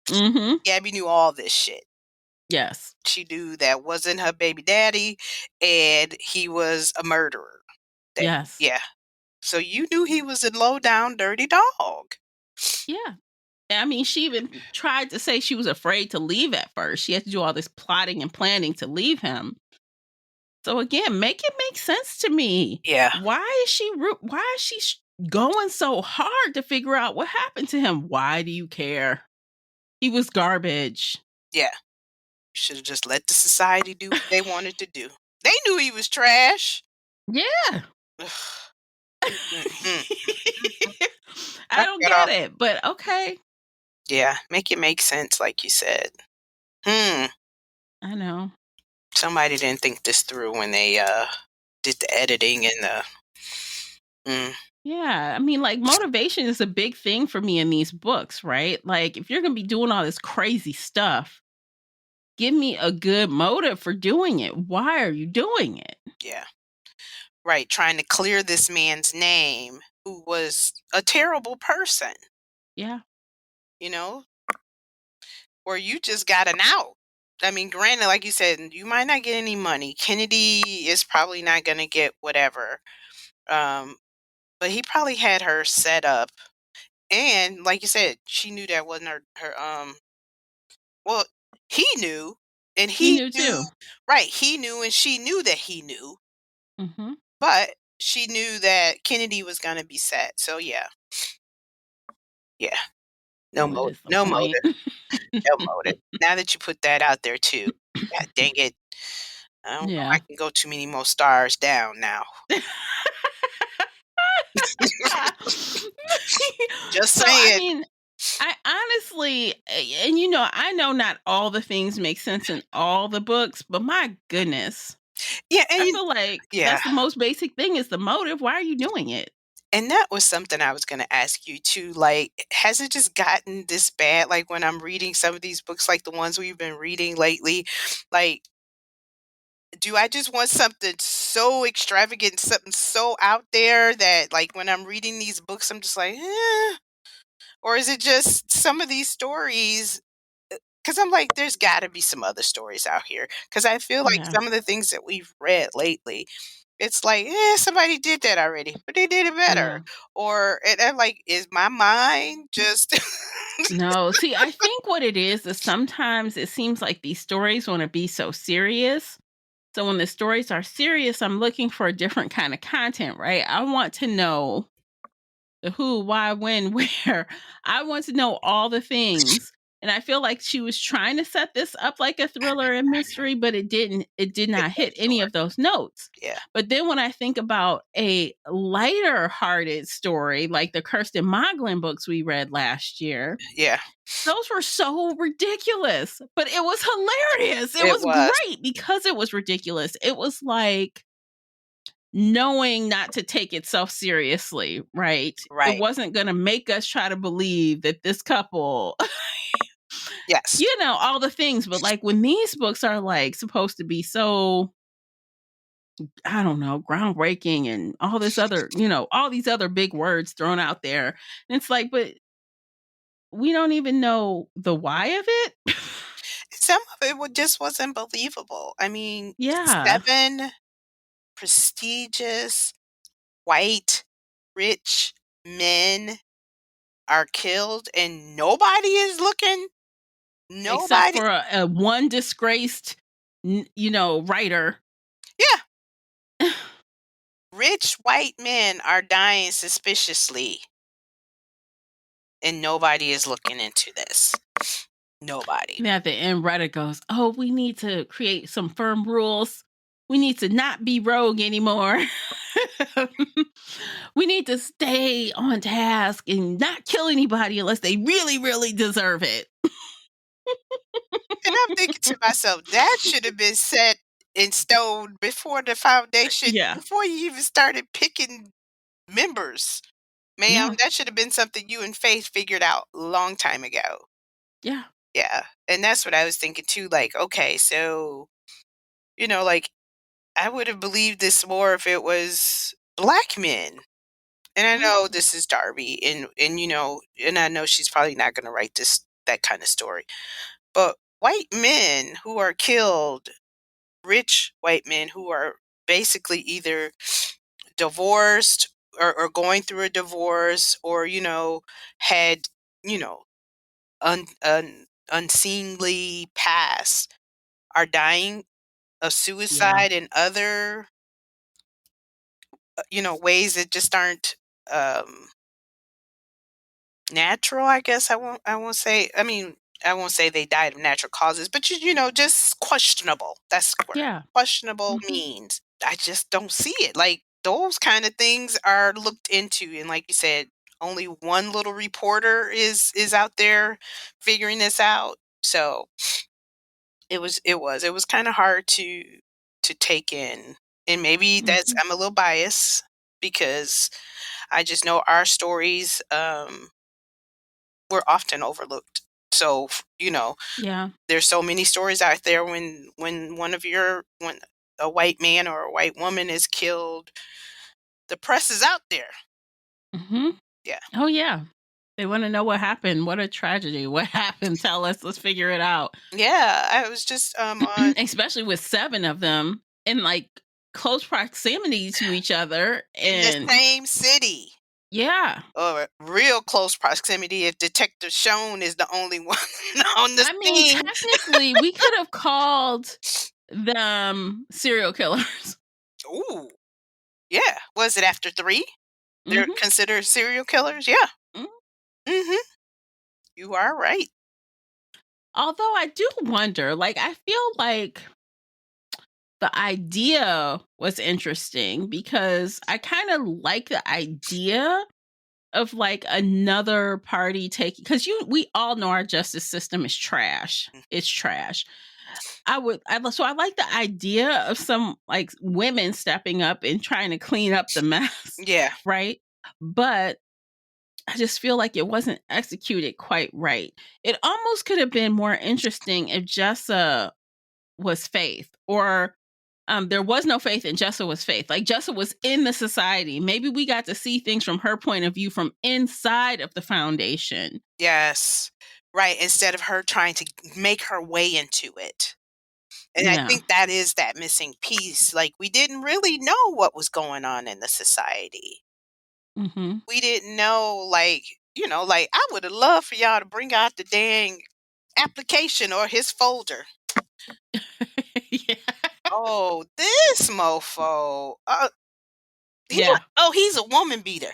Mm-hmm. Gabby knew all this shit. Yes. She knew that wasn't her baby daddy and he was a murderer. Yes. Yeah. So you knew he was a low down dirty dog. Yeah. I mean, she even tried to say she was afraid to leave at first. She had to do all this plotting and planning to leave him. So again, make it make sense to me. Yeah. Why is she going so hard to figure out what happened to him? Why do you care? He was garbage. Yeah. You should have just let the society do what they wanted to do. They knew he was trash. Yeah. Mhm. I don't get it, but okay. Yeah, make it make sense, like you said. I know. Somebody didn't think this through when they did the editing and the. Yeah, I mean, like, motivation is a big thing for me in these books, right? Like, if you're going to be doing all this crazy stuff, give me a good motive for doing it. Why are you doing it? Yeah. Right, trying to clear this man's name who was a terrible person, Yeah. you know, or you just got an out. I mean, granted, like you said, you might not get any money. Kennedy is probably not going to get whatever. But he probably had her set up. And like you said, she knew that wasn't her well, he knew and He he knew knew too. right, he knew and she knew that he knew, Hmm. but she knew that Kennedy was gonna be set. So yeah. Yeah. No What motive. is the No point? motive. No motive. Now that you put that out there too. God dang it. I don't know I Yeah. can go too many more stars down now. Just So, I saying. mean, I honestly, and I know not all the things make sense in all the books, but my goodness, Yeah, and I feel like yeah. that's the most basic thing is the motive. Why are you doing it? And that was something I was gonna ask you too, like, has it just gotten this bad? Like, when I'm reading some of these books, like the ones we've been reading lately, like, do I just want something so extravagant, something so out there that, like, when I'm reading these books, I'm just like, "Eh," or is it just some of these stories? Because I'm like, there's gotta be some other stories out here. Because I feel like Yeah. some of the things that we've read lately, it's like, somebody did that already, but they did it better. Yeah. Or and I'm like, is my mind just No, see, I think what it is sometimes it seems like these stories want to be so serious. So when the stories are serious, I'm looking for a different kind of content, right? I want to know the who, why, when, where. I want to know all the things. And I feel like she was trying to set this up like a thriller and mystery, but it didn't. It did it not fell hit any short? of those notes. Yeah, But then when I think about a lighter hearted story like the Kirsten Moglin books we read last year, yeah, those were so ridiculous, but it was hilarious. It it was was. great because it was ridiculous. It was like knowing not to take itself seriously, right? It Right. wasn't going to make us try to believe that this couple, Yes. all the things. But like when these books are like supposed to be so, I don't know, groundbreaking and all this other, all these other big words thrown out there. And it's like, but we don't even know the why of it. Some of it just wasn't believable. I mean, Yeah, 7 prestigious, white, rich men are killed and nobody is looking? except Nobody. for a one disgraced, writer. Yeah, rich white men are dying suspiciously, and nobody is looking into this. Nobody. And at the end, Reddit goes, "Oh, we need to create some firm rules. We need to not be rogue anymore. We need to stay on task and not kill anybody unless they really, really deserve it." And I'm thinking to myself, that should have been set in stone before the foundation, Yeah, before you even started picking members. Ma'am, yeah, that should have been something you and Faith figured out a long time ago. yeah, Yeah. And that's what I was thinking too. Like, okay, so, like I would have believed this more if it was black men. And I yeah, know this is Darby and I know she's probably not gonna write that kind of story. But white men who are killed, rich white men who are basically either divorced or going through a divorce or, had, you know, unseemly past are dying of yeah, suicide and other, ways that just aren't um natural, I guess. I won't say they died of natural causes, but just questionable. That's the word. yeah. Questionable Mhm. means. I just don't see it. Like those kind of things are looked into, and like you said, only one little reporter is out there figuring this out. So it was kind of hard to take in, and maybe that's Mhm. I'm a little biased because I just know our stories were often overlooked. So, Yeah. there's so many stories out there when when a white man or a white woman is killed, the press is out there. Mhm. Yeah. Oh, yeah. They wanna know what happened. What a tragedy. What happened? Tell us. Let's figure it out. Yeah, I was just on Especially with 7 of them in, like, close proximity to each other, in the and same city yeah. or real close proximity if Detective Schoen is the only one on the I mean, scene. technically, we could have called them serial killers. Ooh, yeah. Was it after 3? They're Mhm, considered serial killers? Yeah. mhm. Mhm. You are right. Although I do wonder, like, I feel like the idea was interesting because I kinda like the idea of, like, another party taking, because we all know our justice system is trash. It's trash. I like the idea of some, like, women stepping up and trying to clean up the mess, Yeah. right? But I just feel like it wasn't executed quite right. It almost could have been more interesting if Jessa was Faith, or there was no Faith and Jessa was Faith. Like Jessa was in the society. Maybe we got to see things from her point of view from inside of the foundation. Yes. Right, instead of her trying to make her way into it. And I Yeah. think that is that missing piece. Like, we didn't really know what was going on in the society. Mhm. We didn't know, like, like, I would have loved for y'all to bring out the dang application or his folder. Yeah. Oh, this mofo. Yeah. He's a woman beater.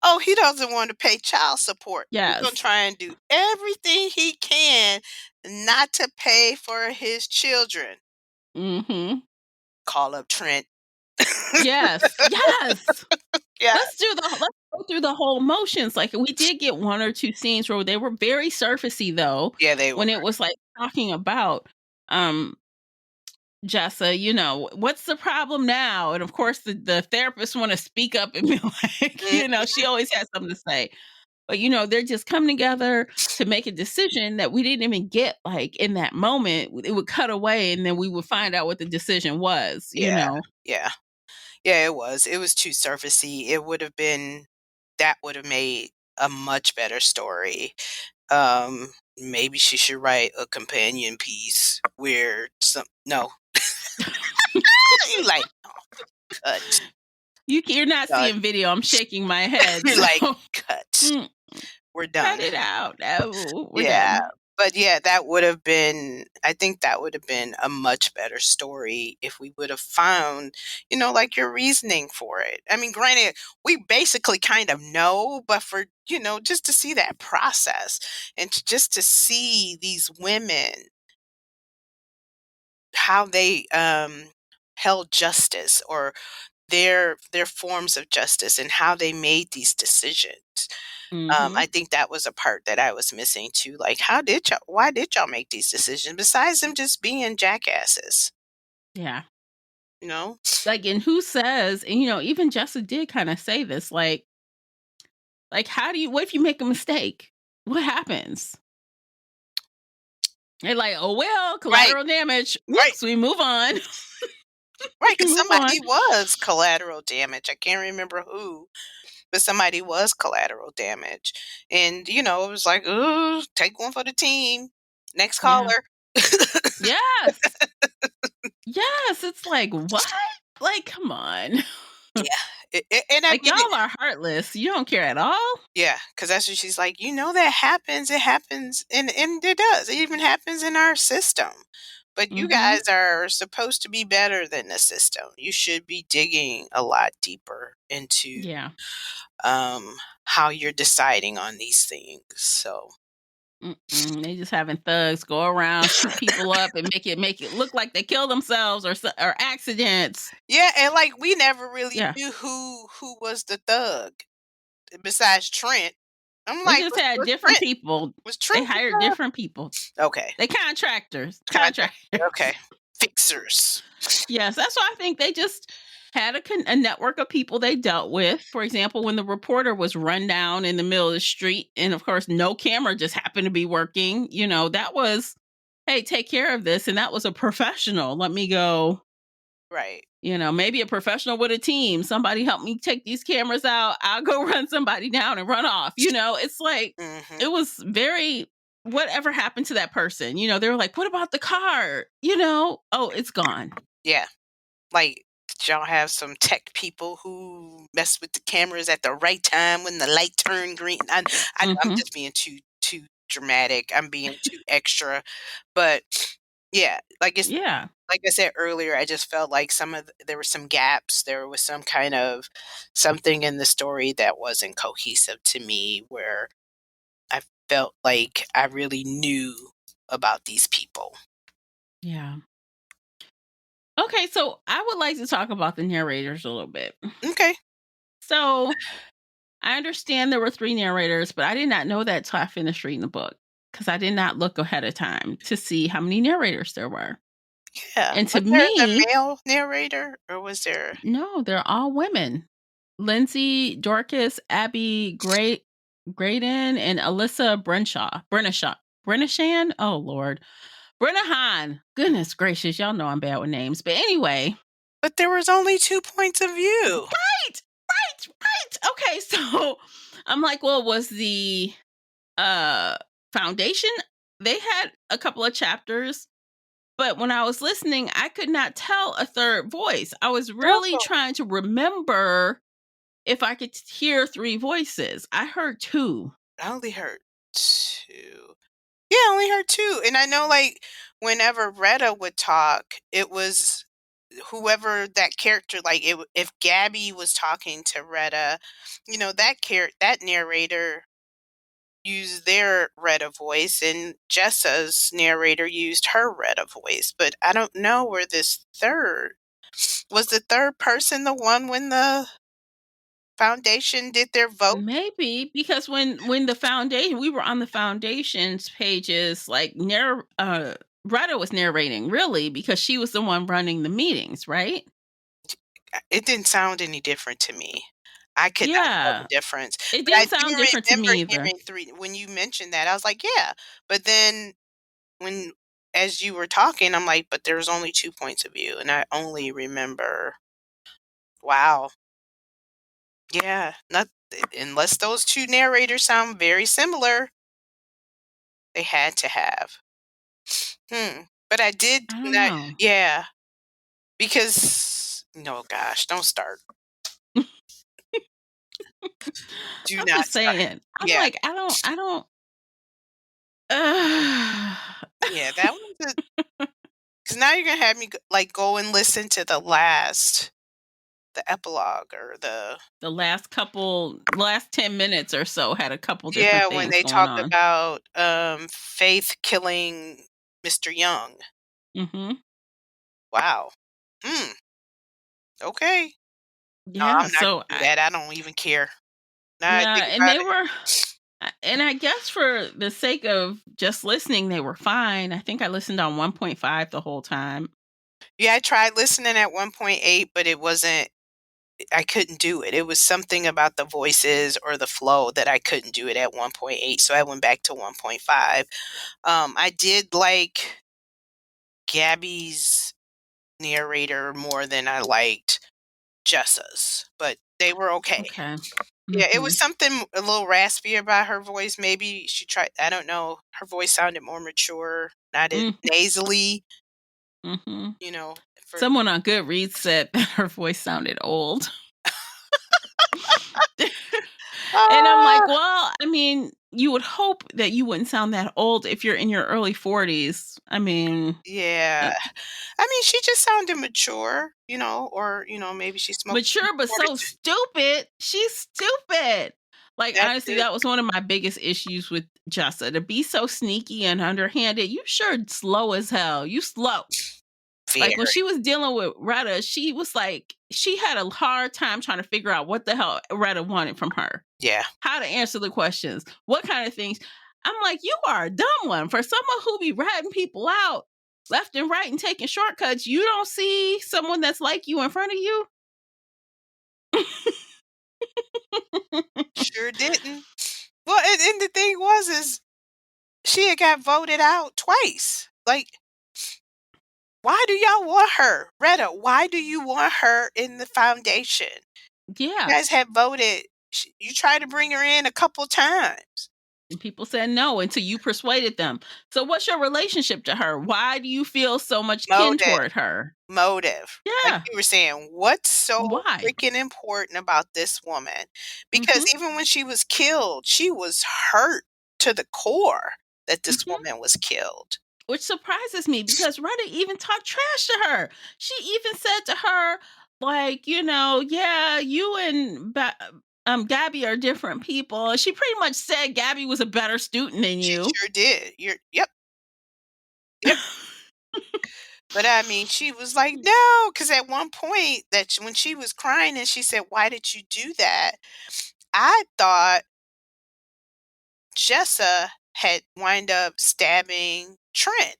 Oh, he doesn't want to pay child support. He's gonna Yes. try and do everything he can not to pay for his children. Mhm. Call up Trent. Yes. Yes. Yeah, Let's go through the whole motions. Like, we did get 1 or 2 scenes where they were very surfacey, though, yeah, they were. when it was, like, talking about, um, Jessa, what's the problem now? And of course, the therapist want to speak up and be like, Mhm. she always has something to say. But they're just coming together to make a decision that we didn't even get like in that moment. It would cut away, and then we would find out what the decision was. Yeah, yeah. Yeah, it was too surfacey. That would have made a much better story. Maybe she should write a companion piece where some no. You like, cut, You're not cut. seeing video. I'm shaking my head. You're So like, cut. mm, We're cut done. it out. No, we're Yeah. done. But yeah, I think that would have been a much better story if we would have found, like your reasoning for it. I mean, granted, we basically kind of know, but for, just to see that process and just to see these women, how they held justice or their forms of justice and how they made these decisions. Hmm. I think that was a part that I was missing too. Like, why did y'all make these decisions besides them just being jackasses? Yeah. You know? Like, and who says, and even Jessa did kind of say this, like, what if you make a mistake? What happens? They're like, oh, well, Right, collateral damage. right, Whoops, we move on. right. We Because move on. somebody was collateral damage. I can't remember who, but somebody was collateral damage, and it was like, ooh, take one for the team. Next Yeah. caller. Yes. Yes. It's like, what? Like, come on. Yeah, and I Like, mean, y'all are heartless. You don't care at all. yeah, because that's what she's like. That happens. It happens, and it does. It even happens in our system. But you Hmm. guys are supposed to be better than the system. You should be digging a lot deeper into Yeah. um, how you're deciding on these things. So Mm-mm. They just having thugs go around, shoot people up, and make it look like they kill themselves or accidents. yeah, and like we never really Yeah. knew who was the thug besides Trent. I'm They like, just was, had was different Trent people. was They Trent the hired thug? different people. Okay, They contractors. contract. Contractors. Okay, fixers. Yes, that's why I think they just had a network of people they dealt with. For example, when the reporter was run down in the middle of the street, and of course, no camera just happened to be working, that was, hey, take care of this. And that was a professional. Let me go, Right. maybe a professional with a team. Somebody help me take these cameras out. I'll go run somebody down and run off. It's like, Hmm. it was very, whatever happened to that person? They were like, what about the car? Oh, it's gone. Yeah. Like, did y'all have some tech people who mess with the cameras at the right time when the light turned green? I'm Hmm. just being too dramatic. I'm being too extra. But yeah, Yeah. like I said earlier, I just felt like there were some gaps. There was some kind of something in the story that wasn't cohesive to me, where I felt like I really knew about these people. Yeah. Okay, so I would like to talk about the narrators a little bit. Okay. So I understand there were three narrators, but I did not know that till I finished reading the book because I did not look ahead of time to see how many narrators there were. Yeah. And to Was there the me, male narrator or was there no, they're all women. Lindsay, Dorcas, Abby, Graydon, and Alyssa Brennishan. Oh Lord, Brennahan. Goodness gracious, y'all know I'm bad with names. But anyway, but there was only 2 points of view. right, right. Okay, so I'm like, well, was the uh foundation? They had a couple of chapters, but when I was listening, I could not tell a third voice. I was really Oh, trying to remember if I could hear three voices. I heard two. I only heard 2. Yeah, I only heard 2, and I know, like, whenever Retta would talk, it was whoever that character, like, if Gabby was talking to Retta, that narrator used their Retta voice, and Jessa's narrator used her Retta voice, but I don't know where this 3rd was. The 3rd person the one when the foundation did their vote? Maybe because when the foundation, we were on the foundation's pages, like Retta was narrating, really, because she was the one running the meetings, right? It didn't sound any different to me. I could not tell the Yeah. difference, It but I didn't do sound different to remember me either. hearing 3 when you mentioned that, I was like, "Yeah," but then when as you were talking, I'm like, "But there's only 2 points of view," and I only remember wow. Yeah, not unless those 2 narrators sound very similar, they had to have. But I did I don't when I know. yeah, because no, gosh, don't start. Do I'm not just start. saying. I'm Yeah, like, I don't uh, yeah, that was a 'cause now you're gonna have me go and listen to the epilogue or the the last 10 minutes or so had a couple different yeah, when things they going talk on. about, Faith killing Mr. Young. Mhm. Wow. Hmm, okay. No, Yeah, I'm not so gonna do that, I don't even care. Now I yeah, think and about they it. were and I guess for the sake of just listening, they were fine. I think I listened on 1.5 the whole time. Yeah, I tried listening at 1.8, but it wasn't I couldn't do it. It was something about the voices or the flow that I couldn't do it at 1.8, so I went back to 1.5. I did like Gabby's narrator more than I liked Jessa's, but they were okay. Okay. Yeah, it was Mhm. something a little raspy about her voice. Maybe she tried I don't know. Her voice sounded more mature, not as Mm, nasally, mhm. you know, for Someone on Goodreads said that her voice sounded old. And I'm like, Ah, "Well, I mean, you would hope that you wouldn't sound that old if you're in your early 40s." I mean, yeah. uh, I mean, she just sounded mature, or, maybe she smoked some mature but so Newports. stupid. She's stupid. Like, That honestly, too. that was one of my biggest issues with Jessa, to be so sneaky and underhanded. You sure slow as hell. You slow. Like, when Very. she was dealing with Retta, she was like she had a hard time trying to figure out what the hell Retta wanted from her. Yeah. How to answer the questions, what kind of things. I'm like, you are a dumb one. For someone who be ratting people out left and right and taking shortcuts, you don't see someone that's like you in front of you? Sure didn't. Well, and the thing was is she had got voted out twice. Like, why do y'all want her? Retta, why do you want her in the foundation? You Yeah. guys had voted you tried to bring her in a couple times. And people said no until you persuaded them. So what's your relationship to her? Why do you feel so much kin Motive. toward her? Motive. Like Yeah. you were saying, what's so Why? freaking important about this woman? Because Mhm. even when she was killed, she was hurt to the core that this Mhm. woman was killed. Which surprises me because Retta even talked trash to her. She even said to her, like, yeah, you and Gabby are different people. She pretty much said Gabby was a better student than She you. sure did. Yep, yep. But I mean, she was like, no, because at one point when she was crying and she said, "Why did you do that?" I thought Jessa had wind up stabbing Trent,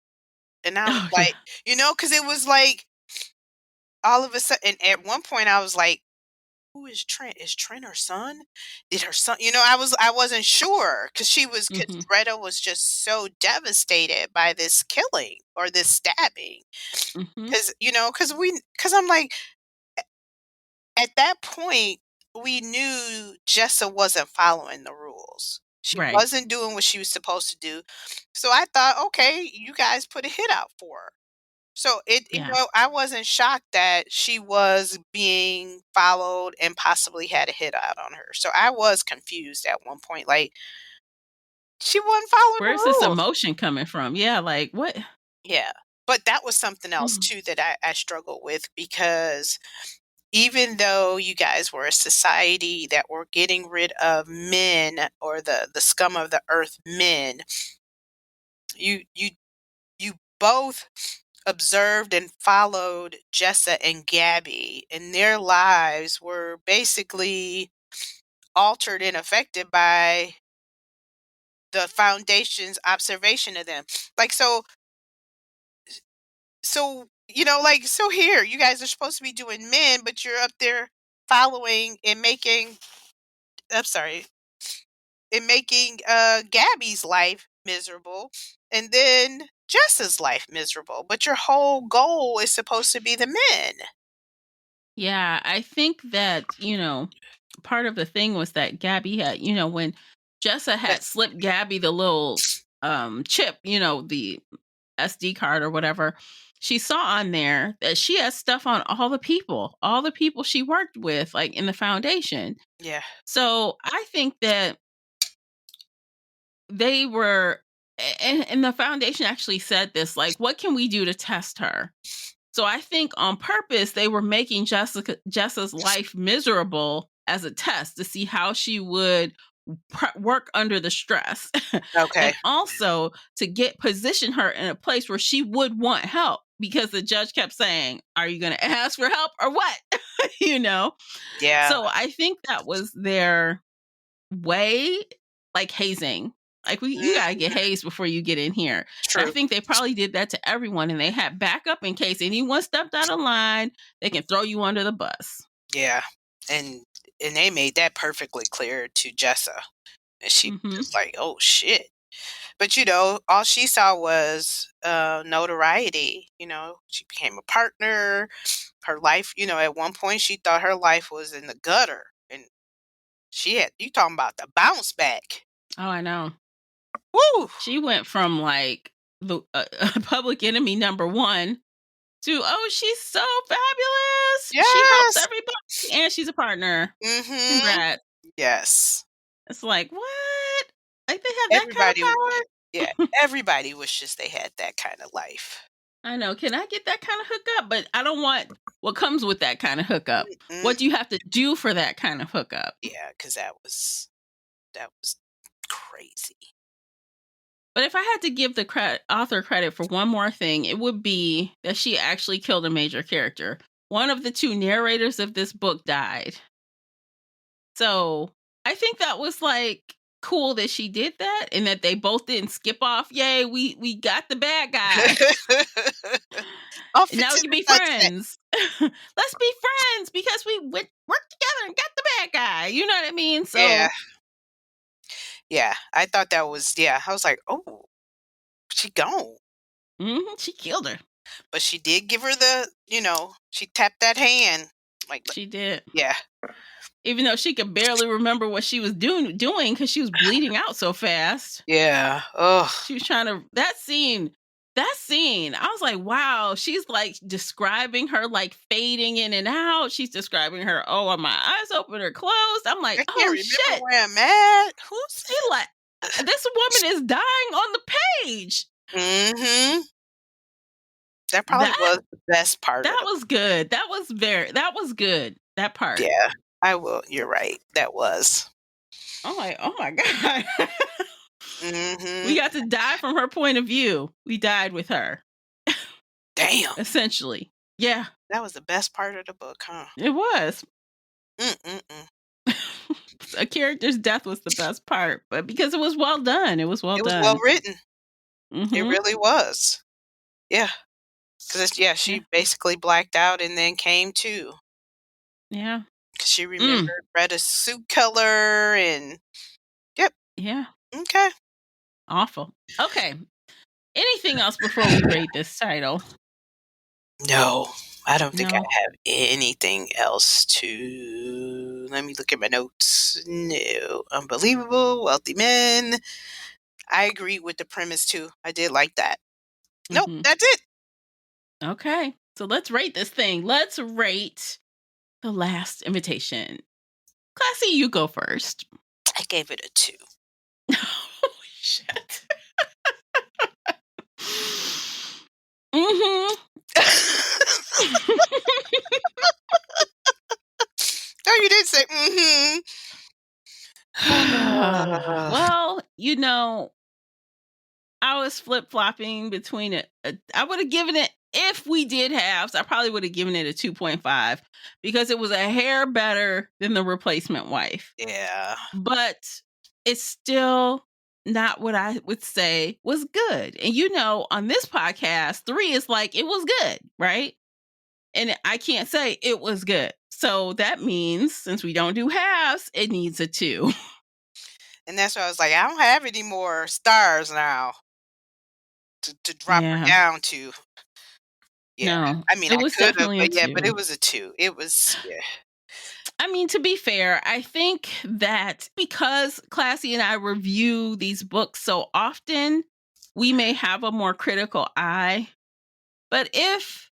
and I was Oh yeah. like, because it was like all of a sudden. And at one point, I was like, "Who is Trent? Is Trent her son? Did her son?" I wasn't sure because Mhm. Greta was just so devastated by this killing or this stabbing. Mhm. Because I'm like, at that point, we knew Jessa wasn't following the rules. She Right. wasn't doing what she was supposed to do. So I thought, okay, you guys put a hit out for her. So Yeah. I wasn't shocked that she was being followed and possibly had a hit out on her. So I was confused at one point, like she wasn't following the Where's this rules. emotion coming from? Yeah, like what? Yeah. But that was something else Mm. too that I struggled with because even though you guys were a society that were getting rid of men or the scum of the earth men, you both observed and followed Jessa and Gabby, and their lives were basically altered and affected by the foundation's observation of them. Like, so So, like, so here, you guys are supposed to be doing men, but you're up there following and making, I'm sorry, and making Gabby's life miserable and then Jess's life miserable. But your whole goal is supposed to be the men. Yeah, I think that, part of the thing was that Gabby had, when Jessa That, had slipped Gabby the little chip, the SD card or whatever, she saw on there that she has stuff on all the people she worked with, like in the foundation. yeah. So I think that they were, and the foundation actually said this, like, what can we do to test her? So I think on purpose they were making Jessa's life miserable as a test to see how she would work under the stress, Okay. and also to get position her in a place where she would want help because the judge kept saying, "Are you going to ask for help or what?" you know. Yeah. So I think that was their way, like hazing. Like you gotta get Mhm. hazed before you get in here. So I True. think they probably did that to everyone, and they had backup in case anyone stepped out of line. They can throw you under the bus. Yeah. And they made that perfectly clear to Jessa. And she was Hmm. just like, oh shit. But all she saw was notoriety. She became a partner. Her life, at one point she thought her life was in the gutter. And you talking about the bounce back. Oh, I know. Woo! She went from like the public enemy number one to, oh, she's so fabulous. She helps Yes. everybody, and she's a partner. Mm-hmm. Congrats. Yes. It's like, what? Like they have that kind of Everybody, power? yeah, everybody wishes they had that kind of life. I know. Can I get that kind of hookup? But I don't want what comes with that kind of hookup. Mm, What do you have to do for that kind of hookup? yeah, because that was crazy. But if I had to give the author credit for one more thing, it would be that she actually killed a major character. One of the two narrators of this book died. So I think that was like cool that she did that and that they both didn't skip off. Yay, we got the bad guy. Off And now we into can the be sunset. friends. Let's be friends because we worked together and got the bad guy. You know what I mean? Yeah, So yeah. I thought that was, yeah. I was like, oh, she gone, she killed her. but she did give her she tapped that hand, like, She did. yeah, Even though she could barely remember what she was doing because she was bleeding out so fast. yeah. Oh, She was trying to that scene, I was like, wow, she's like describing her like fading in and out. She's describing her, oh, are my eyes open or closed? I'm like, I can't oh remember shit. where I'm at. Who's? She like this woman is dying on the page. Mm-hmm. That probably That was the best part of that the. was good. That was good. That part. Yeah, I will. You're right. That was. I'm like, oh my God. We Mhm. got to die from her point of view. We died with her, Damn. essentially. Yeah, That was the best part of the book, huh? it was. Mm-mm-mm. A character's death was the best part, but because it was well done, it was well It was well done. written. It Mhm. really was. Yeah. 'Cause yeah, Yeah. she basically blacked out and then came to. Yeah. 'Cause she Mm. remembered Retta's suit color and yep. Yeah. Okay. Awful. Okay. Anything else before we rate this title? No, I don't think I No. have anything else to. Let me look at my notes. No. Unbelievable, wealthy men. I agree with the premise too. I did like that. Nope, Mhm. that's it. Okay. So let's rate this thing. Let's rate The Last Invitation. Classy, you go first. I gave it a 2. Holy shit. Mhm. Oh, you did say, "Mhm." Well, I was flip flopping between it. I would have given it, if we did halves, I probably would have given it a 2.5 because it was a hair better than The Replacement Wife. Yeah. But it's still not what I would say was good. And on this podcast, 3 is like, it was good, right? And I can't say it was good. So that means since we don't do halves, it needs a 2. And that's why I was like, I don't have any more stars now to drop her Yeah. down to. Yeah. No, I mean, it I was could have, definitely a but yeah, but 2. it was a 2. It was, yeah. I mean, to be fair, I think that because Classy and I review these books so often, we may have a more critical eye. But if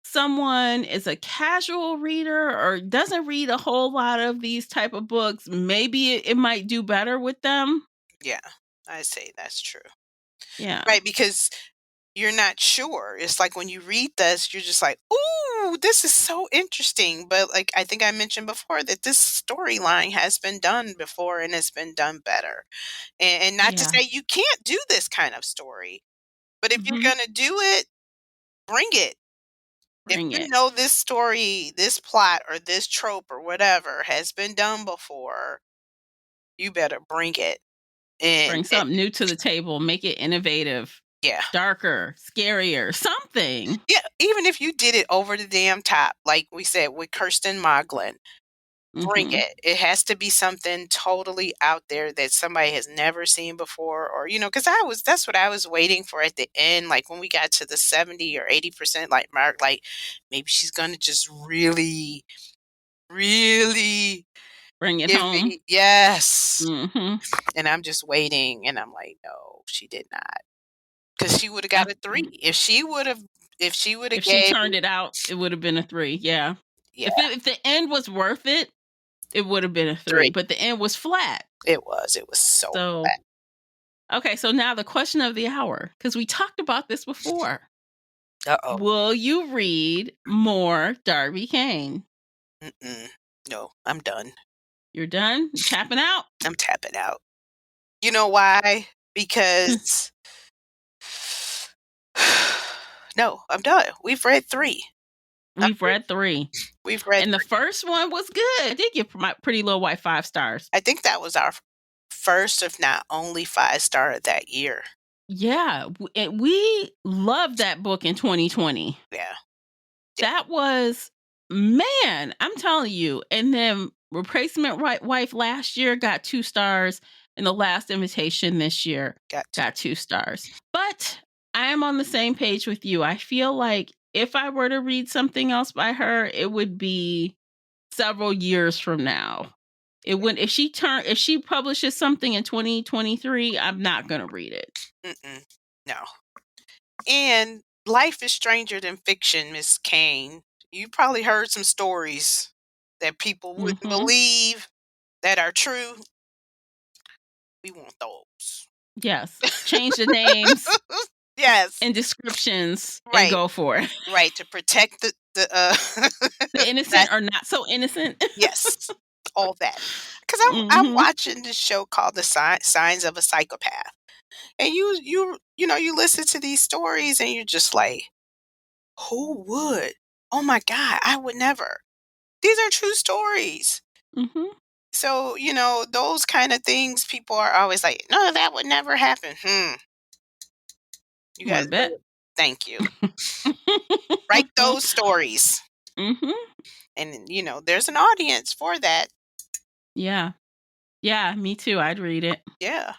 someone is a casual reader or doesn't read a whole lot of these type of books, maybe it might do better with them. Yeah. I say that's true. Yeah. Right, because you're not sure. It's like when you read this, you're just like, "Ooh, this is so interesting." But like I think I mentioned before that this storyline has been done before and it's been done better. And not to Yeah. say you can't do this kind of story, but if you're Mhm. gonna do it, bring it. If Bring you it. know this story, this plot, or this trope or whatever has been done before, you better bring it. And Bring something new to the table, make it innovative, yeah. darker, scarier, something. Yeah, even if you did it over the damn top, like we said with Kirsten Moglin, bring Mhm. it. It has to be something totally out there that somebody has never seen before, or because that's what I was waiting for at the end, like when we got to the 70 or 80% like mark, like maybe she's gonna just really, really Bring it give home. me yes. Mhm. And I'm just waiting, and I'm like, no, she did not, because she would have got a 3 if she would have If she gave turned it out, it would have been a 3, yeah. yeah, If the end was worth it, it would have been a 3, 3. but the end was flat. It was so So, flat. okay, so now the question of the hour, because we talked about this before. Uh-oh. Will you read more Darby Kane? Mm-mm. No, I'm done. You're done? You tapping out? I'm tapping out. You know why? Because no, I'm done. We've read 3. I'm We've through. read 3. We've read And the 3. first one was good. I did give my Pretty Little White 5 stars. I think that was our first, if not only 5-star of that year. Yeah, we loved that book in 2020. Yeah. That was, man, I'm telling you. And then Replacement Wife last year got 2 stars, and The Last Invitation this year got 2 stars. But I am on the same page with you. I feel like if I were to read something else by her, it would be several years from now. It wouldn't if she publishes something in 2023, I'm not going to read it. Mm-mm. No. And life is stranger than fiction, Miss Kane. You probably heard some stories that people wouldn't Mhm. believe that are true. We want those. Yes. Change the names Yes. and descriptions and Right. go for it. Right. To protect the The innocent that or not so innocent. yes. All that. Because I'm Mhm. watching this show called The Signs of a Psychopath. And you listen to these stories and you're just like, who would? Oh my God, I would never. These are true stories. Mhm. So, those kind of things, people are always like, no, that would never happen. You Want guys to better, bet? thank you. Write those stories. Mhm. And, there's an audience for that. Yeah. Yeah, me too. I'd read it. Yeah.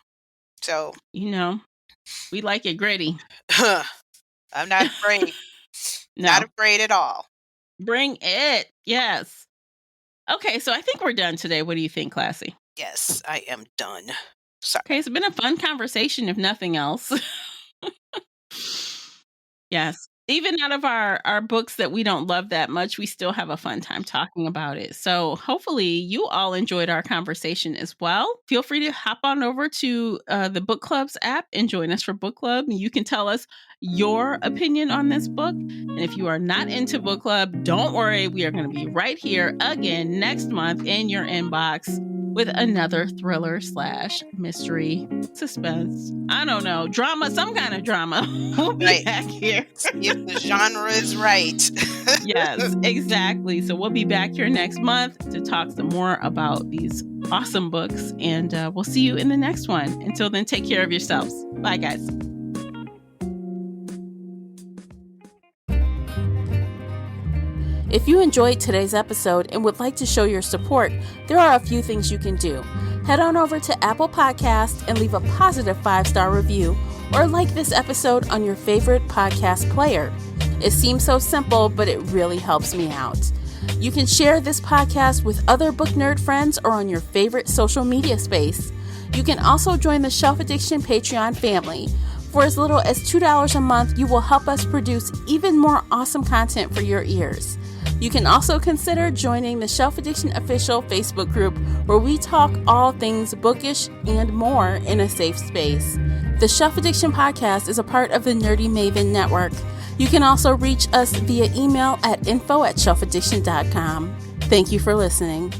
So, We like it gritty. I'm not afraid. Not No. afraid at all. Bring it. Yes. Okay, so I think we're done today. What do you think, Classy? Yes, I am done. Sorry. Okay, it's been a fun conversation, if nothing else. Yes. Even out of our books that we don't love that much, we still have a fun time talking about it. So hopefully you all enjoyed our conversation as well. Feel free to hop on over to the Book Club's app and join us for book club. And you can tell us your opinion on this book. And if you are not into book club, don't worry. We are going to be right here again next month in your inbox with another thriller / mystery, suspense, I don't know, drama, some kind of drama. We'll be Right. back here. You The genre is right. Yes, exactly. So we'll be back here next month to talk some more about these awesome books, and we'll see you in the next one. Until then, take care of yourselves. Bye, guys. If you enjoyed today's episode and would like to show your support, there are a few things you can do. Head on over to Apple Podcasts and leave a positive 5-star review, or like this episode on your favorite podcast player. It seems so simple, but it really helps me out. You can share this podcast with other book nerd friends or on your favorite social media space. You can also join the Shelf Addiction Patreon family. For as little as $2 a month, you will help us produce even more awesome content for your ears. You can also consider joining the Shelf Addiction official Facebook group, where we talk all things bookish and more in a safe space. The Shelf Addiction podcast is a part of the Nerdy Maven Network. You can also reach us via email at info@shelfaddiction.com. Thank you for listening.